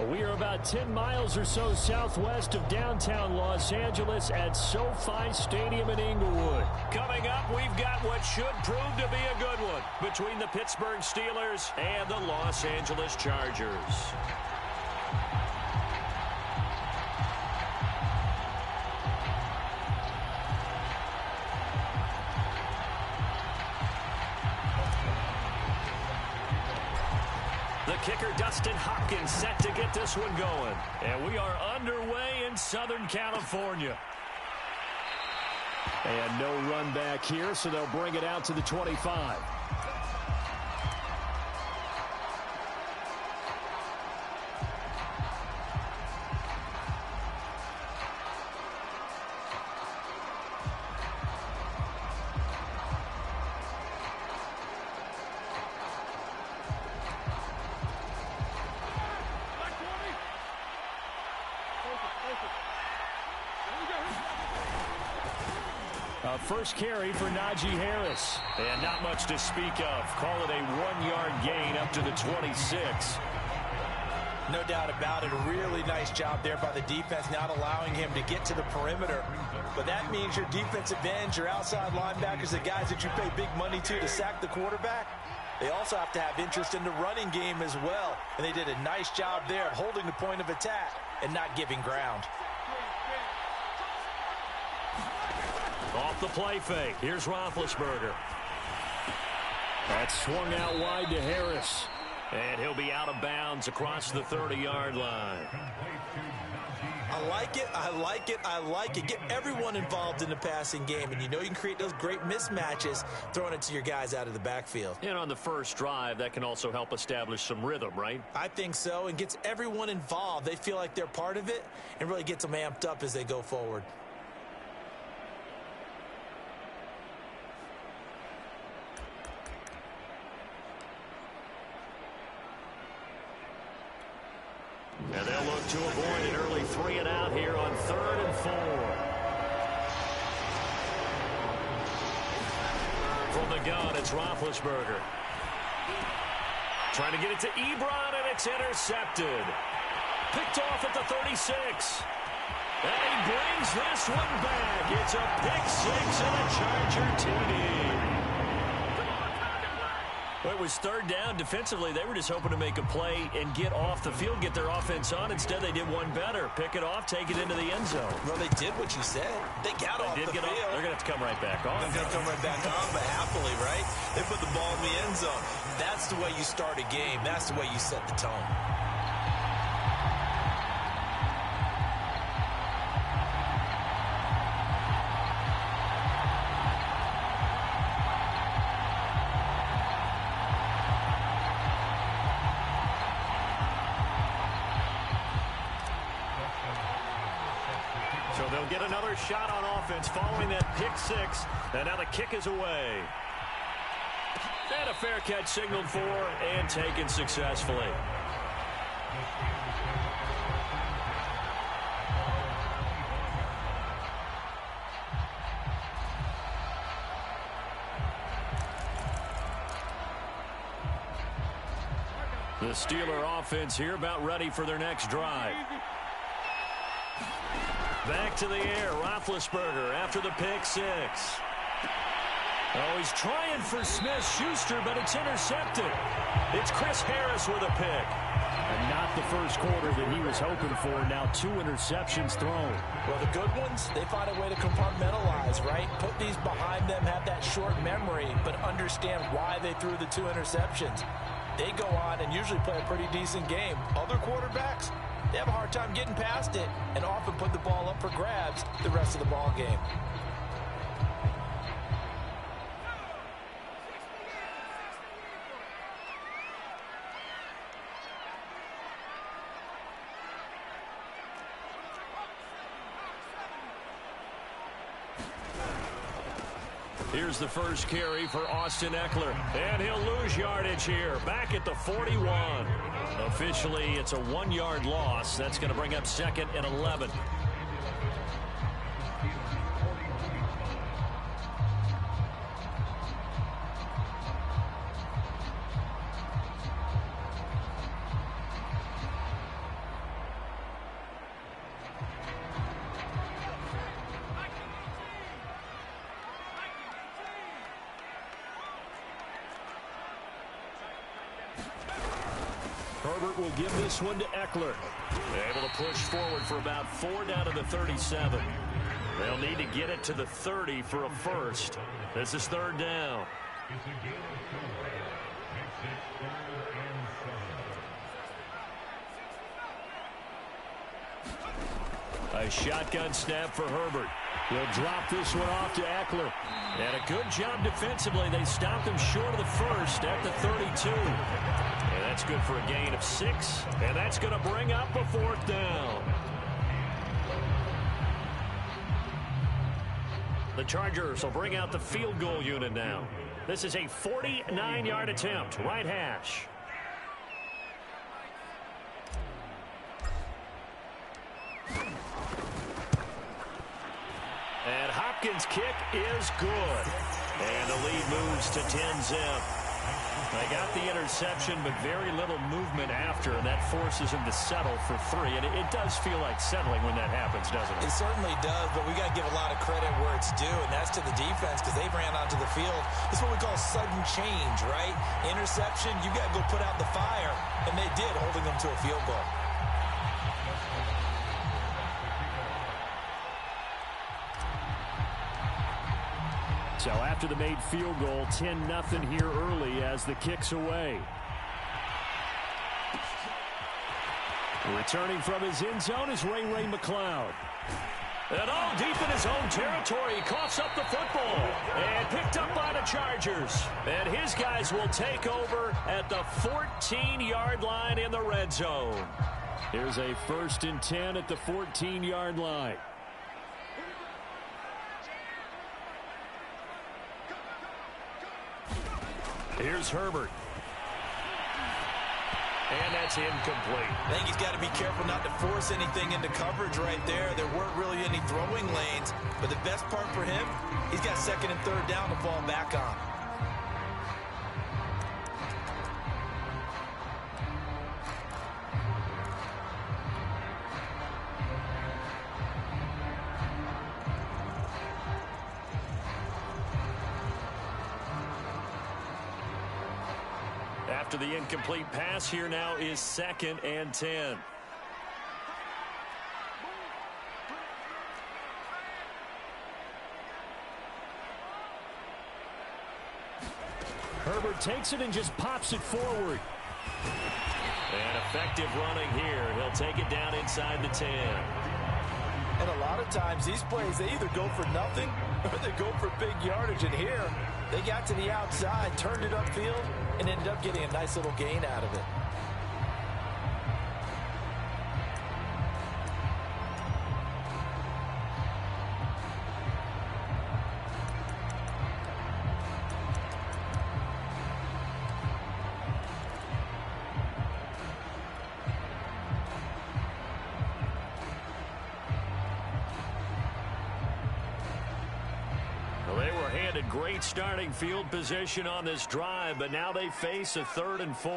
We are about 10 miles or so southwest of downtown Los Angeles at SoFi Stadium in Inglewood. Coming up, we've got what should prove to be a good one between the Pittsburgh Steelers and the Los Angeles Chargers. The kicker, Dustin Hopkins, set to get this one going. And we are underway in Southern California. And no run back here, so they'll bring it out to the 25. First carry for Najee Harris. And not much to speak of. Call it a 1-yard gain up to the 26. No doubt about it. A really nice job there by the defense, not allowing him to get to the perimeter. But that means your defensive ends, your outside linebackers, the guys that you pay big money to sack the quarterback, they also have to have interest in the running game as well. And they did a nice job there of holding the point of attack and not giving ground. Off the play fake. Here's Roethlisberger. That's swung out wide to Harris. And he'll be out of bounds across the 30-yard line. I like it. I like it. I like it. Get everyone involved in the passing game. And you know you can create those great mismatches throwing it to your guys out of the backfield. And on the first drive, that can also help establish some rhythm, right? I think so. And gets everyone involved. They feel like they're part of it and really gets them amped up as they go forward. And they'll look to avoid an early 3-and-out here on 3rd and 4. From the gun, it's Roethlisberger. Trying to get it to Ebron, and it's intercepted. Picked off at the 36. And he brings this one back. It's a pick-6 and a Charger TD. Well, it was 3rd down. Defensively, they were just hoping to make a play and get off the field, get their offense on. Instead, they did one better. Pick it off, take it into the end zone. Well, they did what you said. They got off the field. They're going to have to come right back on. They're going to come right back on, but happily, right? They put the ball in the end zone. That's the way you start a game. That's the way you set the tone. So they'll get another shot on offense following that pick-6. And now the kick is away. And a fair catch signaled for and taken successfully. The Steeler offense here about ready for their next drive. Back to the air, Roethlisberger after the pick-6. Oh, he's trying for Smith-Schuster, but it's intercepted. It's Chris Harris with a pick. And not the first quarter that he was hoping for. Now 2 interceptions thrown. Well, the good ones, they find a way to compartmentalize, right? Put these behind them, have that short memory, but understand why they threw the 2 interceptions. They go on and usually play a pretty decent game. Other quarterbacks, they have a hard time getting past it and often put the ball up for grabs the rest of the ball game. Here's the first carry for Austin Eckler. And he'll lose yardage here. Back at the 41. Officially, it's a 1-yard loss. That's going to bring up 2nd and 11. Herbert will give this one to Eckler. Able to push forward for about 4 down to the 37. They'll need to get it to the 30 for a first. This is 3rd down. A shotgun snap for Herbert. He'll drop this one off to Eckler. And a good job defensively. They stopped him short of the first at the 32. And that's good for a gain of 6. And that's going to bring up a 4th down. The Chargers will bring out the field goal unit now. This is a 49-yard attempt, right hash. And Hopkins' kick is good. And the lead moves to 10-zip. They got the interception, but very little movement after, and that forces him to settle for 3. And it does feel like settling when that happens, doesn't it? It certainly does, but we got to give a lot of credit where it's due, and that's to the defense because they ran onto the field. It's what we call sudden change, right? Interception, you got to go put out the fire, and they did, holding them to a field goal. So after the made field goal, 10-0 here early as the kick's away. Returning from his end zone is Ray McCloud. And all deep in his own territory, he coughs up the football. And picked up by the Chargers. And his guys will take over at the 14-yard line in the red zone. Here's a 1st and 10 at the 14-yard line. Here's Herbert. And that's incomplete. I think he's got to be careful not to force anything into coverage right there. There weren't really any throwing lanes. But the best part for him, he's got 2nd and 3rd down to fall back on. After the incomplete pass, here now is 2nd and 10. Herbert takes it and just pops it forward. And effective running here. He'll take it down inside the 10. And a lot of times these plays, they either go for nothing or they go for big yardage. And here, they got to the outside, turned it upfield, and ended up getting a nice little gain out of it. Great starting field position on this drive, but now they face a 3rd and 4.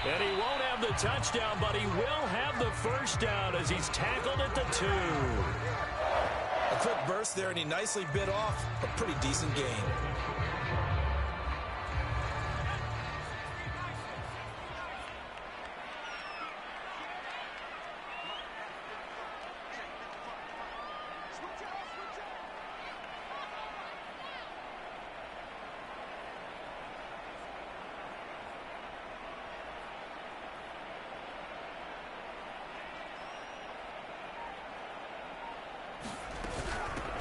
And he won't have the touchdown, but he will have the 1st down as he's tackled at the 2. A quick burst there, and he nicely bit off a pretty decent gain.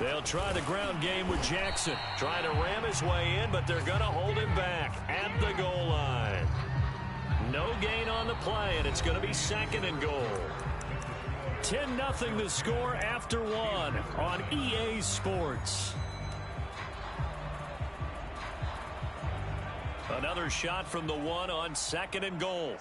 They'll try the ground game with Jackson. Trying to ram his way in, but they're going to hold him back at the goal line. No gain on the play, and it's going to be 2nd and goal. 10-0 the score after 1 on EA Sports. Another shot from the 1 on 2nd and goal.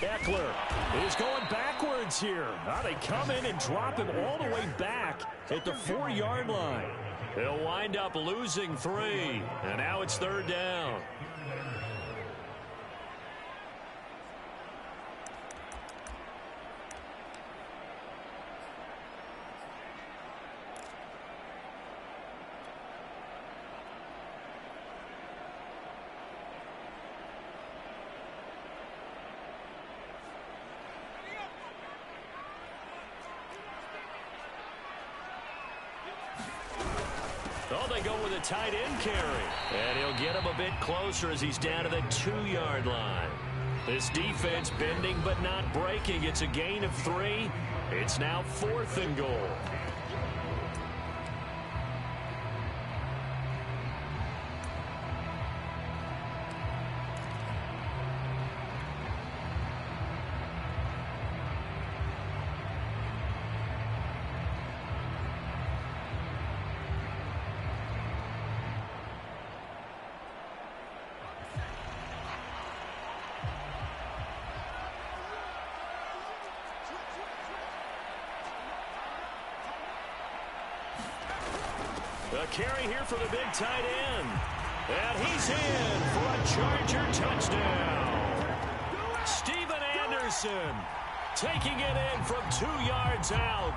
Eckler He's going backwards here. Now they come in and drop him all the way back at the 4-yard line. He'll wind up losing 3, and now it's 3rd down. Oh, they go with a tight end carry. And he'll get him a bit closer as he's down to the 2-yard line. This defense bending but not breaking. It's a gain of 3. It's now 4th and goal. A carry here for the big tight end. And he's in for a Charger touchdown. Steven Anderson taking it in from 2 yards out.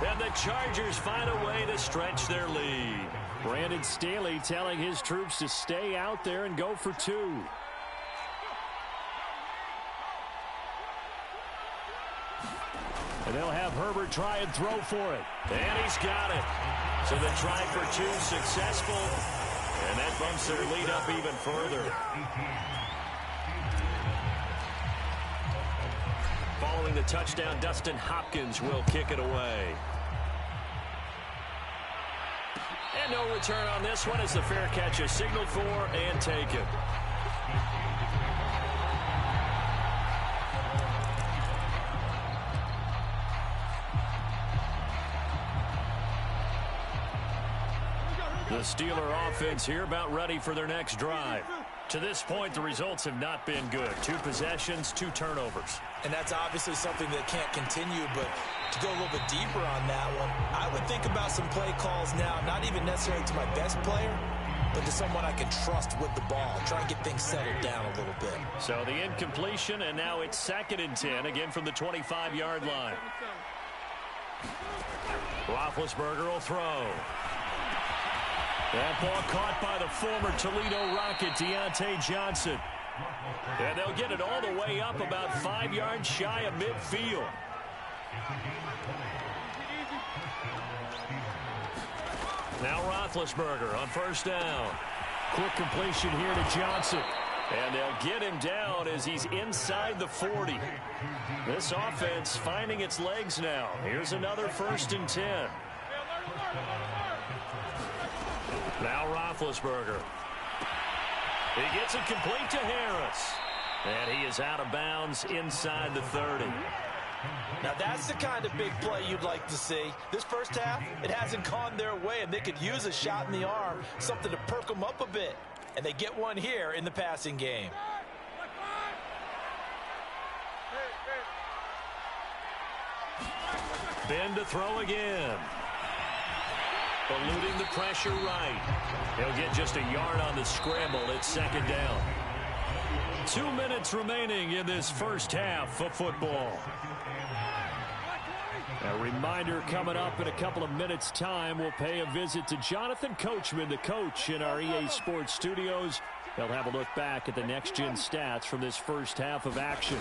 And the Chargers find a way to stretch their lead. Brandon Staley telling his troops to stay out there and go for 2. And they'll have Herbert try and throw for it. And he's got it. So the try for 2 successful. And that bumps their lead up even further. Following the touchdown, Dustin Hopkins will kick it away. And no return on this one as the fair catch is signaled for and taken. The Steeler offense here about ready for their next drive. To this point, the results have not been good. 2 possessions, 2 turnovers. And that's obviously something that can't continue, but to go a little bit deeper on that one, I would think about some play calls now, not even necessarily to my best player, but to someone I can trust with the ball. Try and get things settled down a little bit. So the incompletion, and now it's 2nd and 10, again from the 25-yard line. Roethlisberger will throw. That ball caught by the former Toledo Rocket, Deontay Johnson. And they'll get it all the way up about 5 yards shy of midfield. Now Roethlisberger on 1st down. Quick completion here to Johnson. And they'll get him down as he's inside the 40. This offense finding its legs now. Here's another 1st and 10. Now Roethlisberger. He gets it complete to Harris. And he is out of bounds inside the 30. Now that's the kind of big play you'd like to see. This first half, it hasn't gone their way, and they could use a shot in the arm, something to perk them up a bit. And they get one here in the passing game. Ben to throw again. Eluding the pressure right. He'll get just a yard on the scramble. It's 2nd down. 2 minutes remaining in this first half of football. A reminder coming up in a couple of minutes' time. We'll pay a visit to Jonathan Coachman, the coach in our EA Sports studios. They'll have a look back at the next-gen stats from this first half of action.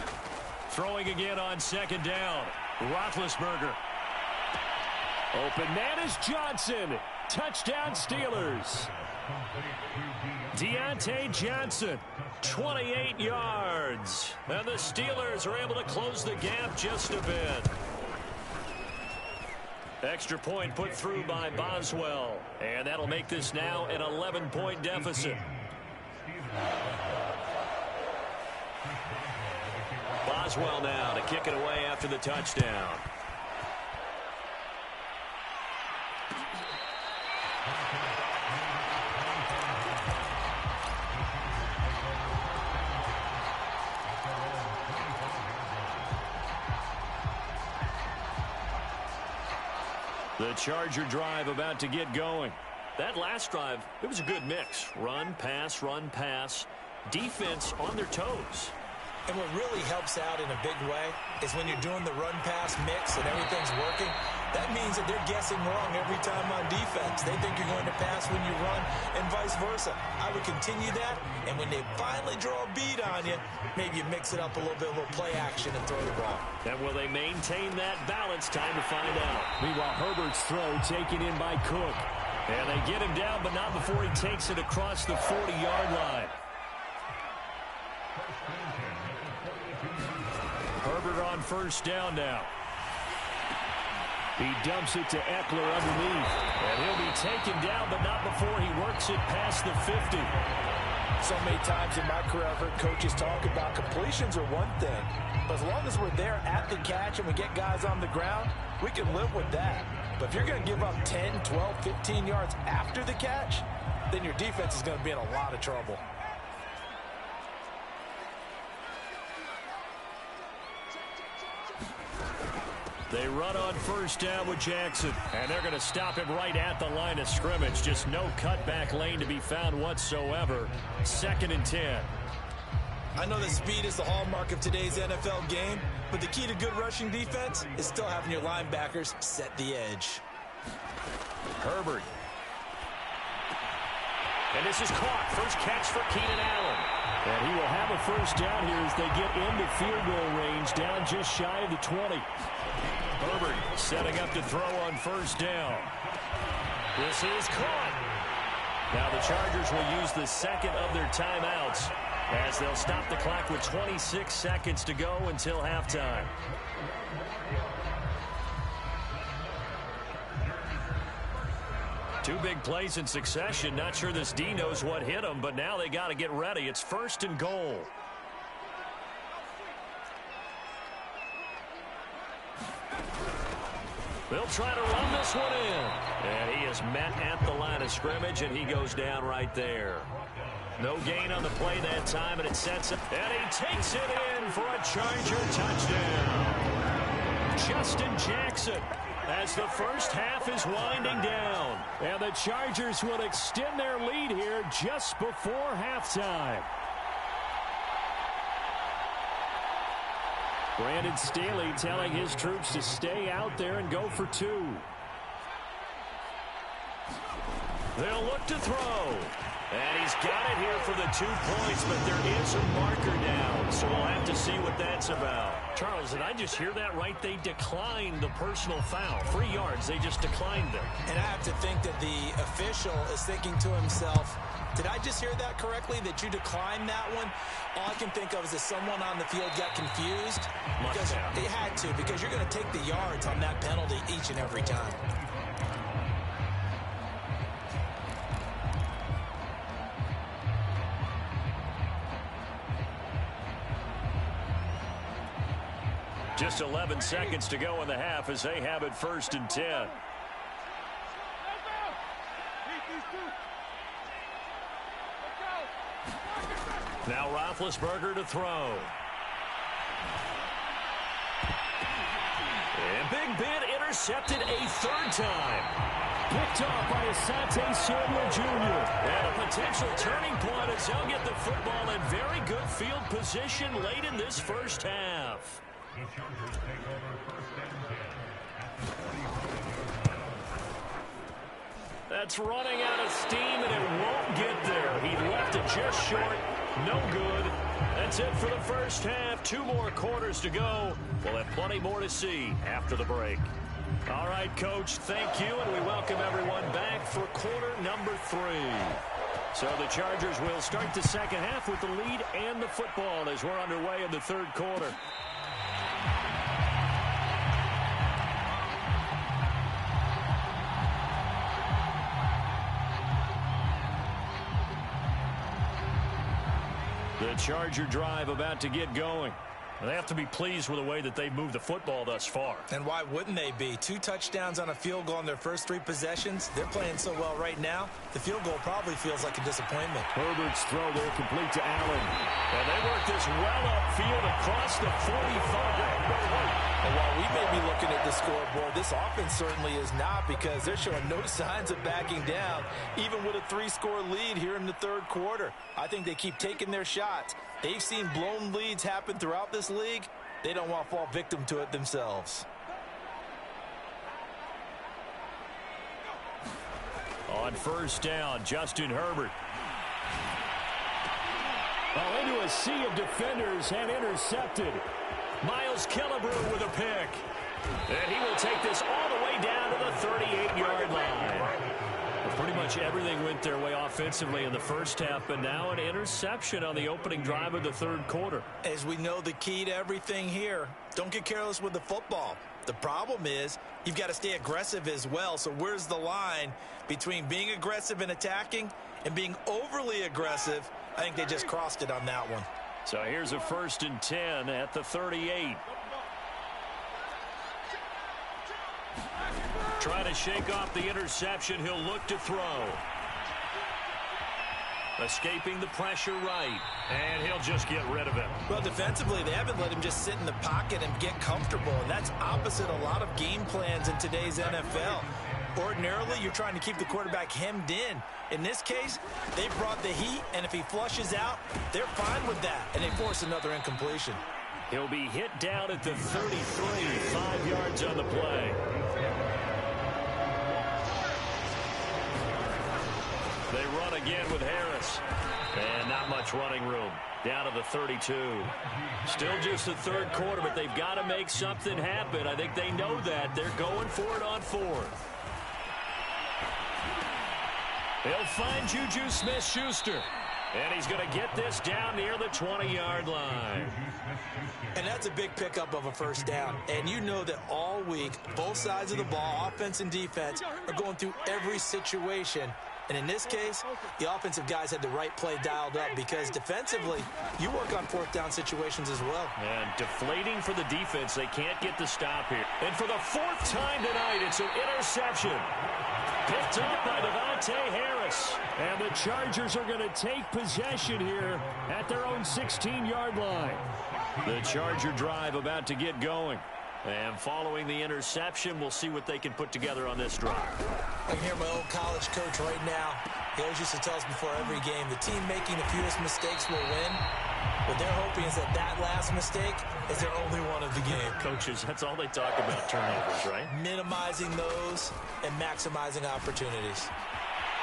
Throwing again on 2nd down. Roethlisberger. Open man is Johnson. Touchdown Steelers. Deontay Johnson, 28 yards. And the Steelers are able to close the gap just a bit. Extra point put through by Boswell. And that'll make this now an 11-point deficit. Boswell now to kick it away after the touchdown. The Charger drive about to get going. That last drive, it was a good mix. Run, pass, defense on their toes. And what really helps out in a big way is when you're doing the run-pass mix and everything's working, that means that they're guessing wrong every time on defense. They think you're going to pass when you run and vice versa. I would continue that, and when they finally draw a beat on you, maybe you mix it up a little bit, a little play action and throw the ball. And will they maintain that balance? Time to find out. Meanwhile, Herbert's throw taken in by Cook. And they get him down, but not before he takes it across the 40-yard line. Herbert on first down now. He dumps it to Eckler underneath. And he'll be taken down, but not before he works it past the 50. So many times in my career, I've heard coaches talk about completions are one thing. But as long as we're there at the catch and we get guys on the ground, we can live with that. But if you're going to give up 10, 12, 15 yards after the catch, then your defense is going to be in a lot of trouble. They run on first down with Jackson, and they're going to stop him right at the line of scrimmage. Just no cutback lane to be found whatsoever. 2nd and 10. I know that speed is the hallmark of today's NFL game, but the key to good rushing defense is still having your linebackers set the edge. Herbert. And this is caught. First catch for Keenan Allen. And he will have a first down here as they get into field goal range, down just shy of the 20. Herbert setting up to throw on first down. This is caught. Now the Chargers will use the second of their timeouts as they'll stop the clock with 26 seconds to go until halftime. Two big plays in succession. Not sure this D knows what hit him, but now they got to get ready. It's 1st and goal. They'll try to run this one in. And he is met at the line of scrimmage, and he goes down right there. No gain on the play that time, and it sets it. And he takes it in for a Charger touchdown. Justin Jackson, as the first half is winding down. And the Chargers will extend their lead here just before halftime. Brandon Staley telling his troops to stay out there and go for 2. They'll look to throw. And he's got it here for the 2 points, but there is a marker down, so we'll have to see what that's about. Charles, did I just hear that right? They declined the personal foul. 3 yards, they just declined them. And I have to think that the official is thinking to himself, did I just hear that correctly, that you declined that one? All I can think of is that someone on the field got confused. Because they had to, because you're going to take the yards on that penalty each and every time. Just 11 seconds to go in the half as they have it 1st and 10. Now Roethlisberger to throw. And Big Ben intercepted a 3rd time. Picked off by Asante Samuel Jr. And a potential turning point as they'll get the football in very good field position late in this first half. That's running out of steam, and it won't get there. He left it just short. No good. That's it for the first half. 2 more quarters to go. We'll have plenty more to see after the break. All right, Coach, thank you, and we welcome everyone back for quarter number 3. So the Chargers will start the second half with the lead and the football as we're underway in the 3rd quarter. The Charger drive about to get going. They have to be pleased with the way that they've moved the football thus far. And why wouldn't they be? 2 touchdowns on a field goal in their first 3 possessions. They're playing so well right now, the field goal probably feels like a disappointment. Herbert's throw there complete to Allen. And they work this well upfield across the 45. And while we may be looking at the scoreboard, this offense certainly is not, because they're showing no signs of backing down, even with a 3-score lead here in the third quarter. I think they keep taking their shots. They've seen blown leads happen throughout this league. They don't want to fall victim to it themselves. On first down, Justin Herbert. Into a sea of defenders and intercepted. Miles Killebrew with a pick. And he will take this all the way down to the 38-yard line. Well, pretty much everything went their way offensively in the first half, but now an interception on the opening drive of the third quarter. As we know, the key to everything here, don't get careless with the football. The problem is you've got to stay aggressive as well. So where's the line between being aggressive and attacking and being overly aggressive? I think they just crossed it on that one. So here's a 1st and 10 at the 38. Trying to shake off the interception. He'll look to throw. Escaping the pressure right. And he'll just get rid of it. Well, defensively, they haven't let him just sit in the pocket and get comfortable. And that's opposite a lot of game plans in today's NFL. Ordinarily, you're trying to keep the quarterback hemmed in. In this case, they brought the heat, and if he flushes out, they're fine with that, and they force another incompletion. He'll be hit down at the 33, 5 yards on the play. They run again with Harris, and not much running room. Down to the 32. Still just the third quarter, but they've got to make something happen. I think they know that. They're going for it on 4th. He'll find Juju Smith-Schuster. And he's going to get this down near the 20-yard line. And that's a big pickup of a first down. And you know that all week, both sides of the ball, offense and defense, are going through every situation. And in this case, the offensive guys had the right play dialed up, because defensively, you work on 4th down situations as well. And deflating for the defense. They can't get the stop here. And for the 4th time tonight, it's an interception. Picked up by Devontae Harris. And the Chargers are going to take possession here at their own 16-yard line. The Charger drive about to get going. And following the interception, we'll see what they can put together on this drive. I can hear my old college coach right now. He always used to tell us before every game, the team making the fewest mistakes will win. What they're hoping is that last mistake is their only one of the game. Coaches, that's all they talk about, turnovers, right? Minimizing those and maximizing opportunities.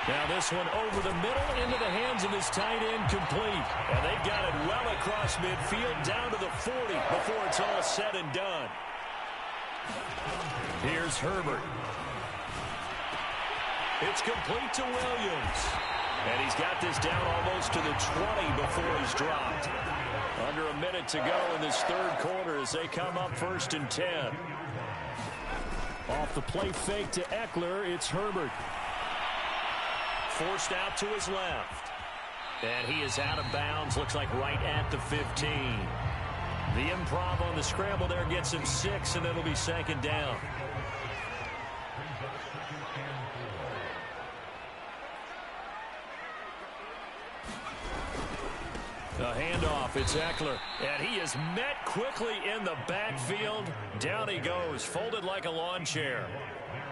Now this one over the middle into the hands of his tight end, complete. And they've got it well across midfield down to the 40 before it's all said and done. Here's Herbert. It's complete to Williams. And he's got this down almost to the 20 before he's dropped. Under a minute to go in this third quarter as they come up 1st and 10. Off the play fake to Eckler, it's Herbert. Forced out to his left. And he is out of bounds, looks like right at the 15. The improv on the scramble there gets him 6, and it'll be 2nd down. A handoff, it's Eckler, and he is met quickly in the backfield. Down he goes, folded like a lawn chair.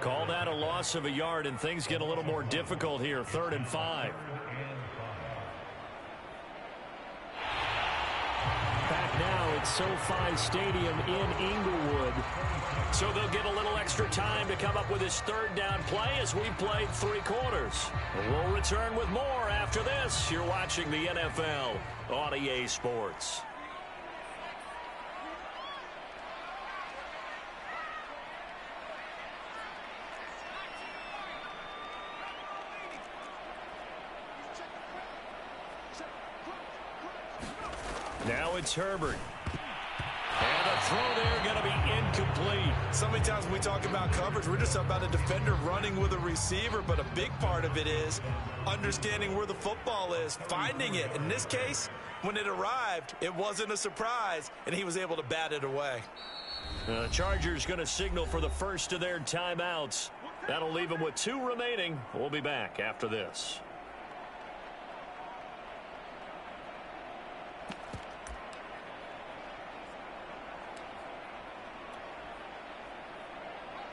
Call that a loss of a yard, and things get a little more difficult here, 3rd and 5. Back now at SoFi Stadium in Inglewood. So they'll get a little extra time to come up with his 3rd down play as we've played 3 quarters. We'll return with more after this. You're watching the NFL on EA Sports. Now it's Herbert. And the throw there going to be incomplete. So many times when we talk about coverage, we're just about a defender running with a receiver, but a big part of it is understanding where the football is, finding it. In this case, when it arrived, it wasn't a surprise, and he was able to bat it away. The Chargers going to signal for the first of their timeouts. That'll leave them with 2 remaining. We'll be back after this.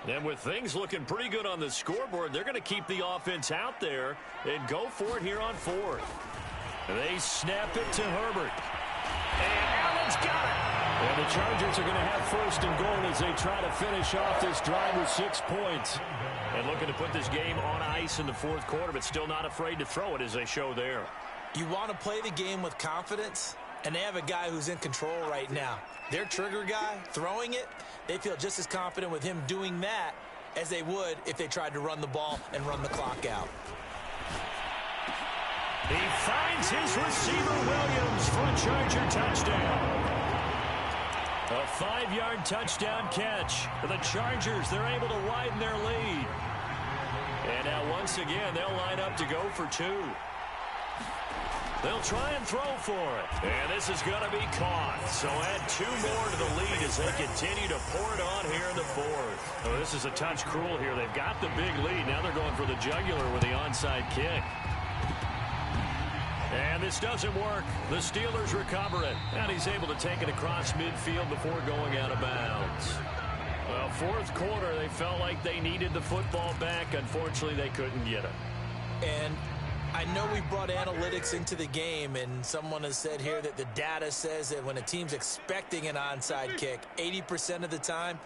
And with things looking pretty good on the scoreboard, they're going to keep the offense out there and go for it here on fourth. They snap it to Herbert. And Allen's got it. And the Chargers are going to have first and goal as they try to finish off this drive with 6 points. And looking to put this game on ice in the fourth quarter, but still not afraid to throw it as they show there. You want to play the game with confidence, and they have a guy who's in control right now. Their trigger guy, throwing it, they feel just as confident with him doing that as they would if they tried to run the ball and run the clock out. He finds his receiver, Williams, for a Charger touchdown. A 5-yard touchdown catch. For the Chargers, they're able to widen their lead. And now once again, they'll line up to go for 2. They'll try and throw for it. And this is going to be caught. So add 2 more to the lead as they continue to pour it on here in the fourth. Oh, this is a touch cruel here. They've got the big lead. Now they're going for the jugular with the onside kick. And this doesn't work. The Steelers recover it. And he's able to take it across midfield before going out of bounds. Well, fourth quarter, they felt like they needed the football back. Unfortunately, they couldn't get it. And I know we brought analytics into the game, and someone has said here that the data says that when a team's expecting an onside kick, 80% of the time,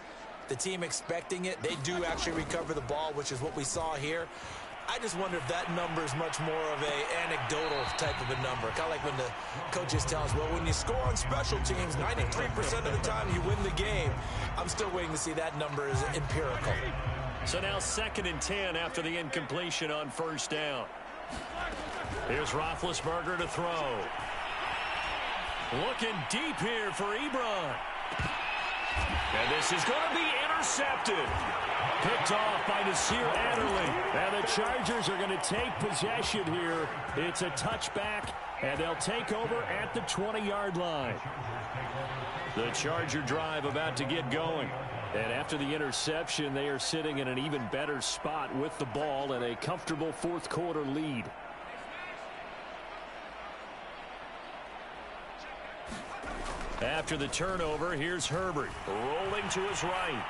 the team expecting it, they do actually recover the ball, which is what we saw here. I just wonder if that number is much more of an anecdotal type of a number. Kind of like when the coaches tell us, well, when you score on special teams, 93% of the time you win the game. I'm still waiting to see that number is empirical. So now 2nd and 10 after the incompletion on first down. Here's Roethlisberger to throw. Looking deep here for Ebron. And this is going to be intercepted. Picked off by Nasir Adderley. And the Chargers are going to take possession here. It's a touchback, and they'll take over at the 20-yard line. The Charger drive about to get going. And after the interception, they are sitting in an even better spot with the ball and a comfortable fourth quarter lead. After the turnover, here's Herbert rolling to his right.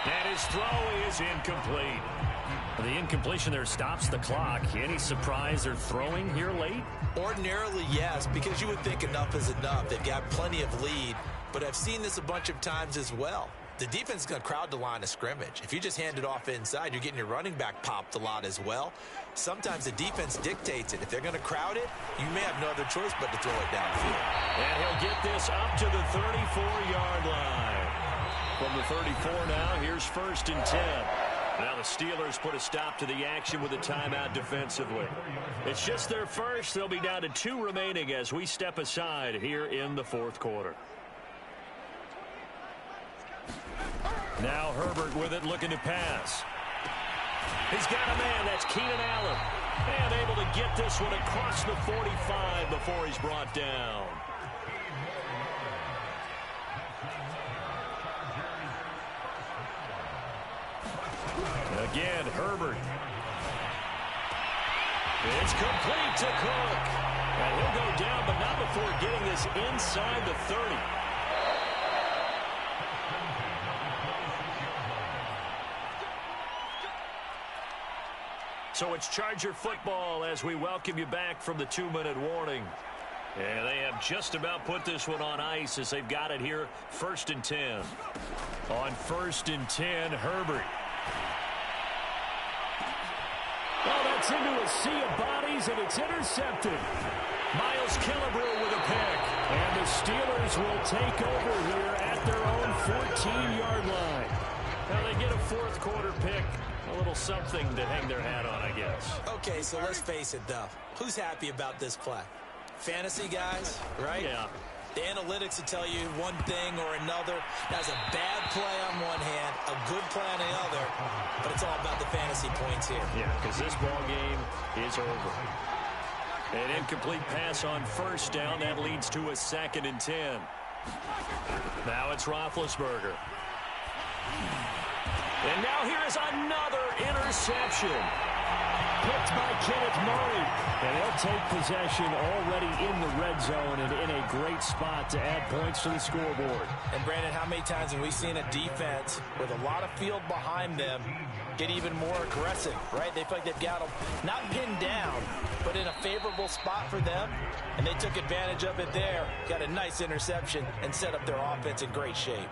And his throw is incomplete. The incompletion there stops the clock. Any surprise they're throwing here late? Ordinarily, yes, because you would think enough is enough. They've got plenty of lead, but I've seen this a bunch of times as well. The defense is going to crowd the line of scrimmage. If you just hand it off inside, you're getting your running back popped a lot as well. Sometimes the defense dictates it. If they're going to crowd it, you may have no other choice but to throw it downfield. And he'll get this up to the 34-yard line. From the 34 now, here's 1st and 10. Now the Steelers put a stop to the action with a timeout defensively. It's just their first. They'll be down to 2 remaining as we step aside here in the fourth quarter. Now Herbert with it, looking to pass. He's got a man. That's Keenan Allen. And able to get this one across the 45 before he's brought down. Again, Herbert. It's complete to Cook. And he'll go down, but not before getting this inside the 30. So it's Charger football as we welcome you back from the 2-minute warning. And they have just about put this one on ice as they've got it here, 1st and 10. On 1st and 10, Herbert. Oh, that's into a sea of bodies, and it's intercepted. Miles Killebrew with a pick. And the Steelers will take over here at their own 14-yard line. Now they get a fourth quarter pick. A little something to hang their hat on, I guess. Okay, so let's face it, though. Who's happy about this play? Fantasy guys, right? Yeah. The analytics will tell you one thing or another. That's a bad play on one hand, a good play on the other, but it's all about the fantasy points here. Yeah, because this ball game is over. An incomplete pass on first down. That leads to a 2nd and 10. Now it's Roethlisberger. And now here is another interception. picked by Kenneth Murray. And they'll take possession already in the red zone and in a great spot to add points to the scoreboard. And, Brandon, how many times have we seen a defense with a lot of field behind them get even more aggressive, right? They feel like they've got them not pinned down, but in a favorable spot for them, and they took advantage of it there, got a nice interception, and set up their offense in great shape.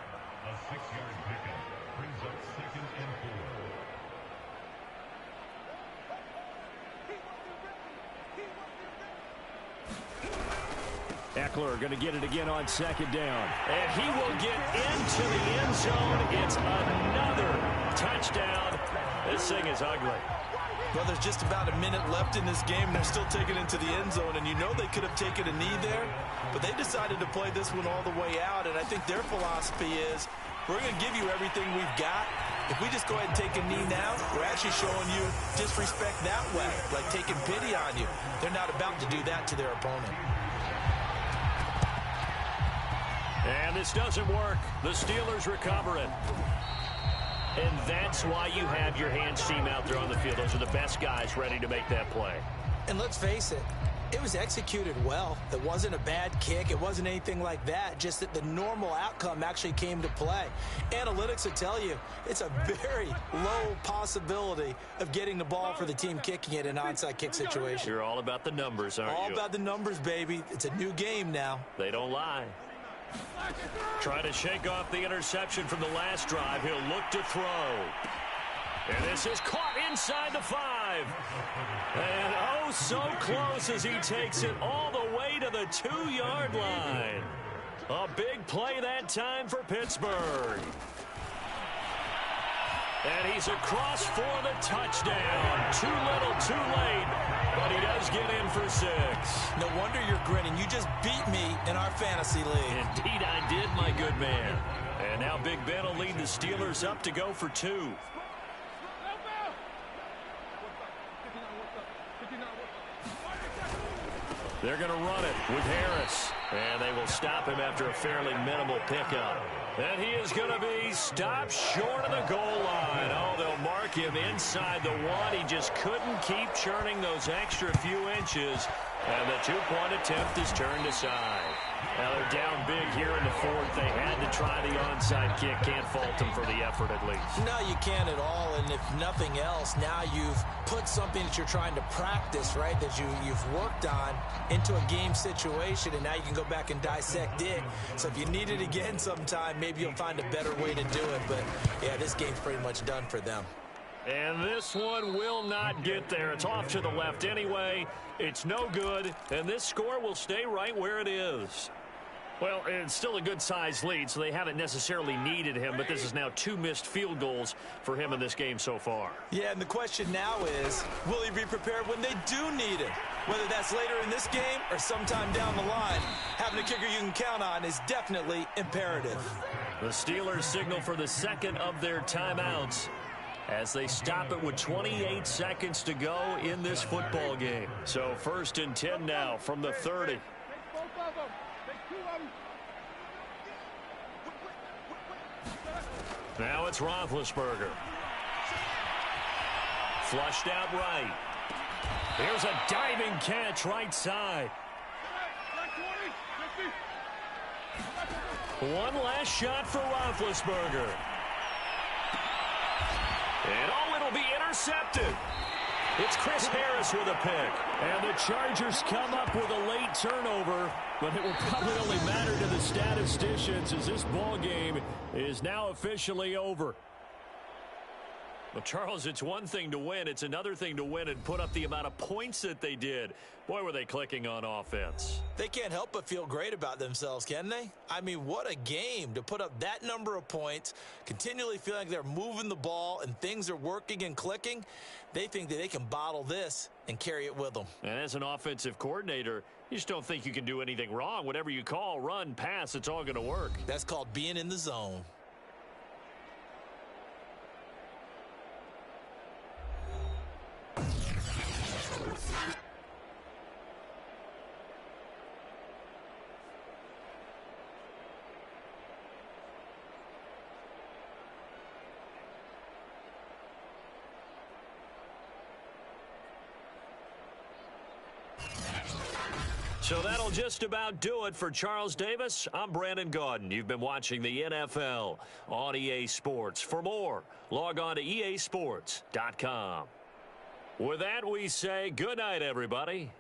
Eckler going to get it again on second down. And he will get into the end zone. It's another touchdown. This thing is ugly. Well, there's just about a minute left in this game, and they're still taking it into the end zone. And you know they could have taken a knee there, but they decided to play this one all the way out. And I think their philosophy is, we're going to give you everything we've got. If we just go ahead and take a knee now, we're actually showing you disrespect that way, like taking pity on you. They're not about to do that to their opponent. And this doesn't work. The Steelers recover it. And that's why you have your hands team out there on the field. Those are the best guys ready to make that play. And let's face it, it was executed well. It wasn't a bad kick. It wasn't anything like that. Just that the normal outcome actually came to play. Analytics will tell you it's a very low possibility of getting the ball for the team kicking it in an onside kick situation. You're all about the numbers, aren't you? All about the numbers, baby. It's a new game now. They don't lie. Trying to shake off the interception from the last drive. He'll look to throw. And this is caught inside the 5. And oh, so close as he takes it all the way to the 2-yard line. A big play that time for Pittsburgh. And he's across for the touchdown. Too little, too late. But he does get in for 6. No wonder you're grinning. You just beat me in our fantasy league. Indeed I did, my good man. And now Big Ben will lead the Steelers up to go for 2. They're going to run it with Harris. And they will stop him after a fairly minimal pickup. And he is going to be stopped short of the goal line. Oh, they'll mark him inside the 1. He just couldn't keep churning those extra few inches. And the 2-point attempt is turned aside. Now they're down big here in the 4th. They had to try the onside kick. Can't fault them for the effort at least. No, you can't at all. And if nothing else, now you've put something that you're trying to practice, right, that you've worked on into a game situation, and now you can go back and dissect it. So if you need it again sometime, maybe you'll find a better way to do it. But, yeah, this game's pretty much done for them. And this one will not get there. It's off to the left anyway. It's no good, and this score will stay right where it is. Well, it's still a good-sized lead, so they haven't necessarily needed him, but this is now 2 missed field goals for him in this game so far. Yeah, and the question now is, will he be prepared when they do need him? Whether that's later in this game or sometime down the line, having a kicker you can count on is definitely imperative. The Steelers signal for the second of their timeouts as they stop it with 28 seconds to go in this football game. So 1st and 10 now from the 30. Now it's Roethlisberger. Flushed out right. Here's a diving catch right side. One last shot for Roethlisberger. And oh, it'll be intercepted. It's Chris Harris with a pick. And the Chargers come up with a late turnover, but it will probably only matter to the statisticians as this ball game is now officially over. Well, Charles, it's one thing to win. It's another thing to win and put up the amount of points that they did. Boy, were they clicking on offense. They can't help but feel great about themselves, can they? I mean, what a game to put up that number of points, continually feeling like they're moving the ball and things are working and clicking. They think that they can bottle this and carry it with them. And as an offensive coordinator, you just don't think you can do anything wrong. Whatever you call, run, pass, it's all going to work. That's called being in the zone. So that'll just about do it for Charles Davis. I'm Brandon Gaudin. You've been watching the NFL on EA Sports. For more, log on to easports.com. With that, we say good night, everybody.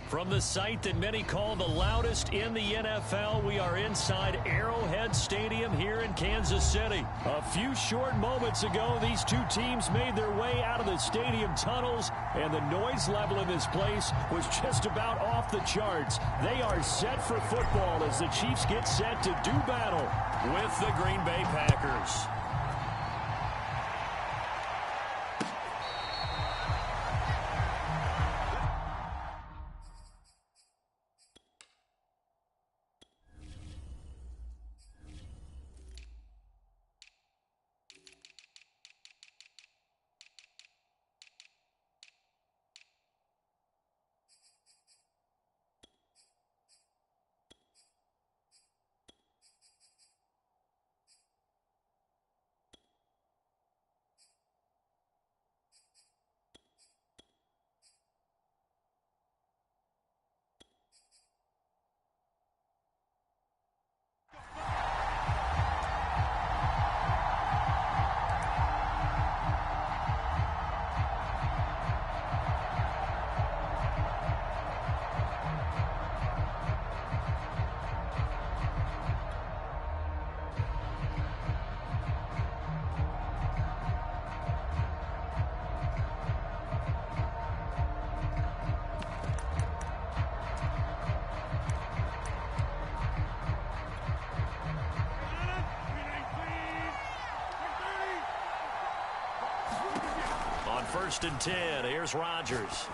From the site that many call the loudest in the NFL, we are inside Arrowhead Stadium here in Kansas City. A few short moments ago, these two teams made their way out of the stadium tunnels, and the noise level in this place was just about off the charts. They are set for football as the Chiefs get set to do battle with the Green Bay Packers. First and 10. Here's Rodgers.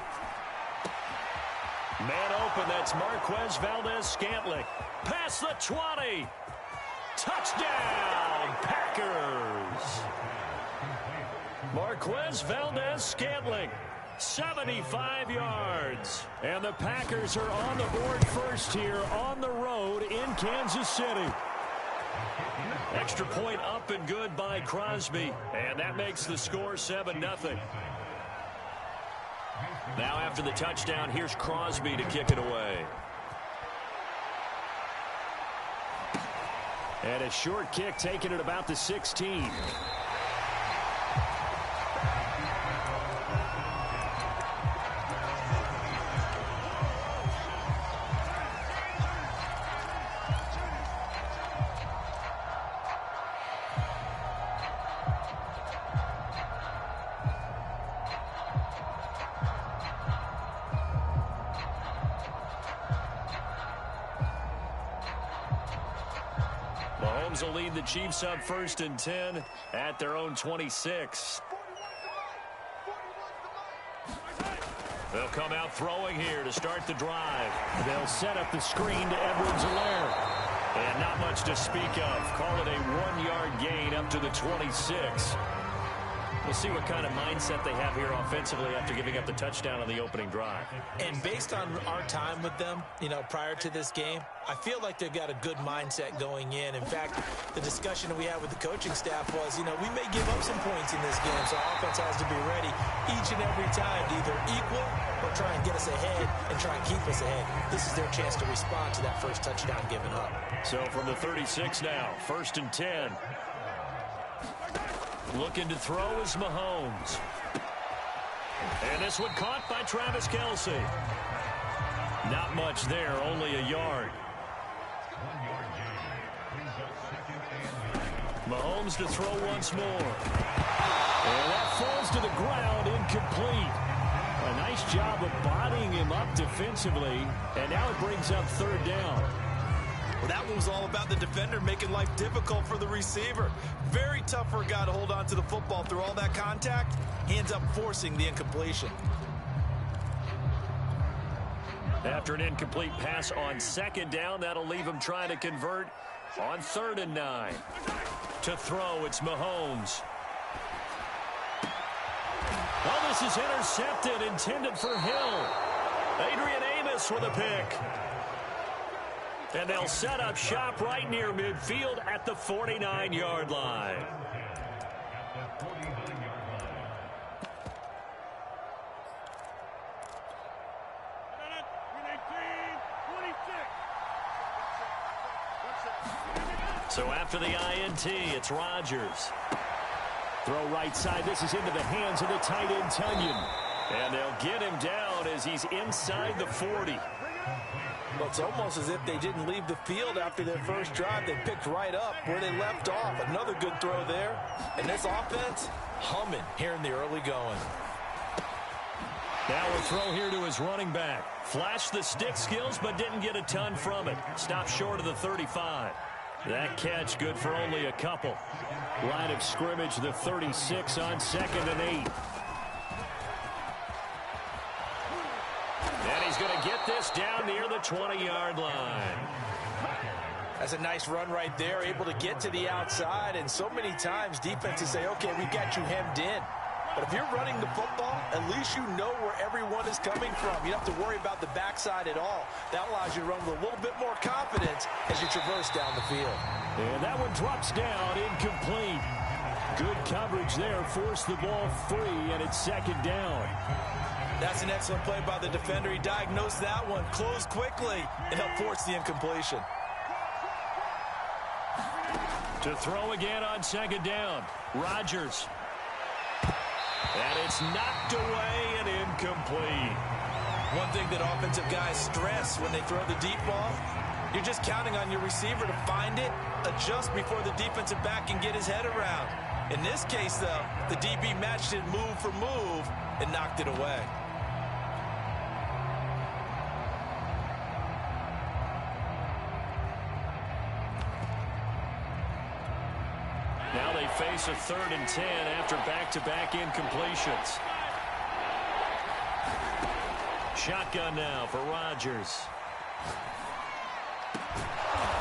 Man open. That's Marquez Valdez-Scantling. Past the 20. Touchdown, Packers. Marquez Valdez-Scantling, 75 yards. And the Packers are on the board first here on the road in Kansas City. Extra point up and good by Crosby. And that makes the score 7-0. Now after the touchdown, here's Crosby to kick it away. And a short kick taken at about the 16. Mahomes will lead the Chiefs up first and 10 at their own 26. They'll come out throwing here to start the drive. They'll set up the screen to Edwards-Helaire. And not much to speak of. Call it a 1-yard gain up to the 26. We'll see what kind of mindset they have here offensively after giving up the touchdown on the opening drive. And based on our time with them, prior to this game, I feel like they've got a good mindset going in. In fact, the discussion that we had with the coaching staff was, we may give up some points in this game, so our offense has to be ready each and every time to either equal or try and get us ahead and try and keep us ahead. This is their chance to respond to that first touchdown given up. So from the 36 now, first and 10. Looking to throw is Mahomes. And this one caught by Travis Kelce. Not much there, only a yard. Mahomes to throw once more. And that falls to the ground, incomplete. A nice job of bodying him up defensively. And now it brings up third down. Well, that one was all about the defender making life difficult for the receiver. Very tough for a guy to hold on to the football through all that contact. He ends up forcing the incompletion. After an incomplete pass on second down, that'll leave him trying to convert on 3rd and 9. To throw, it's Mahomes. Oh, this is intercepted, intended for Hill. Adrian Amos with a pick. And they'll set up shop right near midfield at the 49-yard line. So after the INT, it's Rodgers. Throw right side. This is into the hands of the tight end, Tunyon. And they'll get him down as he's inside the 40. Well, it's almost as if they didn't leave the field after their first drive. They picked right up where they left off. Another good throw there. And this offense, humming here in the early going. Now a throw here to his running back. Flashed the stick skills, but didn't get a ton from it. Stopped short of the 35. That catch good for only a couple. Line of scrimmage, the 36 on 2nd and 8. And he's going to get this down near the 20-yard line. That's a nice run right there, able to get to the outside. And so many times defenses say, okay, we've got you hemmed in. But if you're running the football, at least you know where everyone is coming from. You don't have to worry about the backside at all. That allows you to run with a little bit more confidence as you traverse down the field. And that one drops down, incomplete. Good coverage there, forced the ball free, and it's 2nd down. That's an excellent play by the defender. He diagnosed that one, closed quickly, and helped force the incompletion. To throw again on 2nd down, Rodgers. And it's knocked away and incomplete. One thing that offensive guys stress when they throw the deep ball, you're just counting on your receiver to find it, adjust before the defensive back can get his head around. In this case, though, the DB matched it move for move and knocked it away. Now they face a 3rd and 10 after back-to-back incompletions. Shotgun now for Rodgers.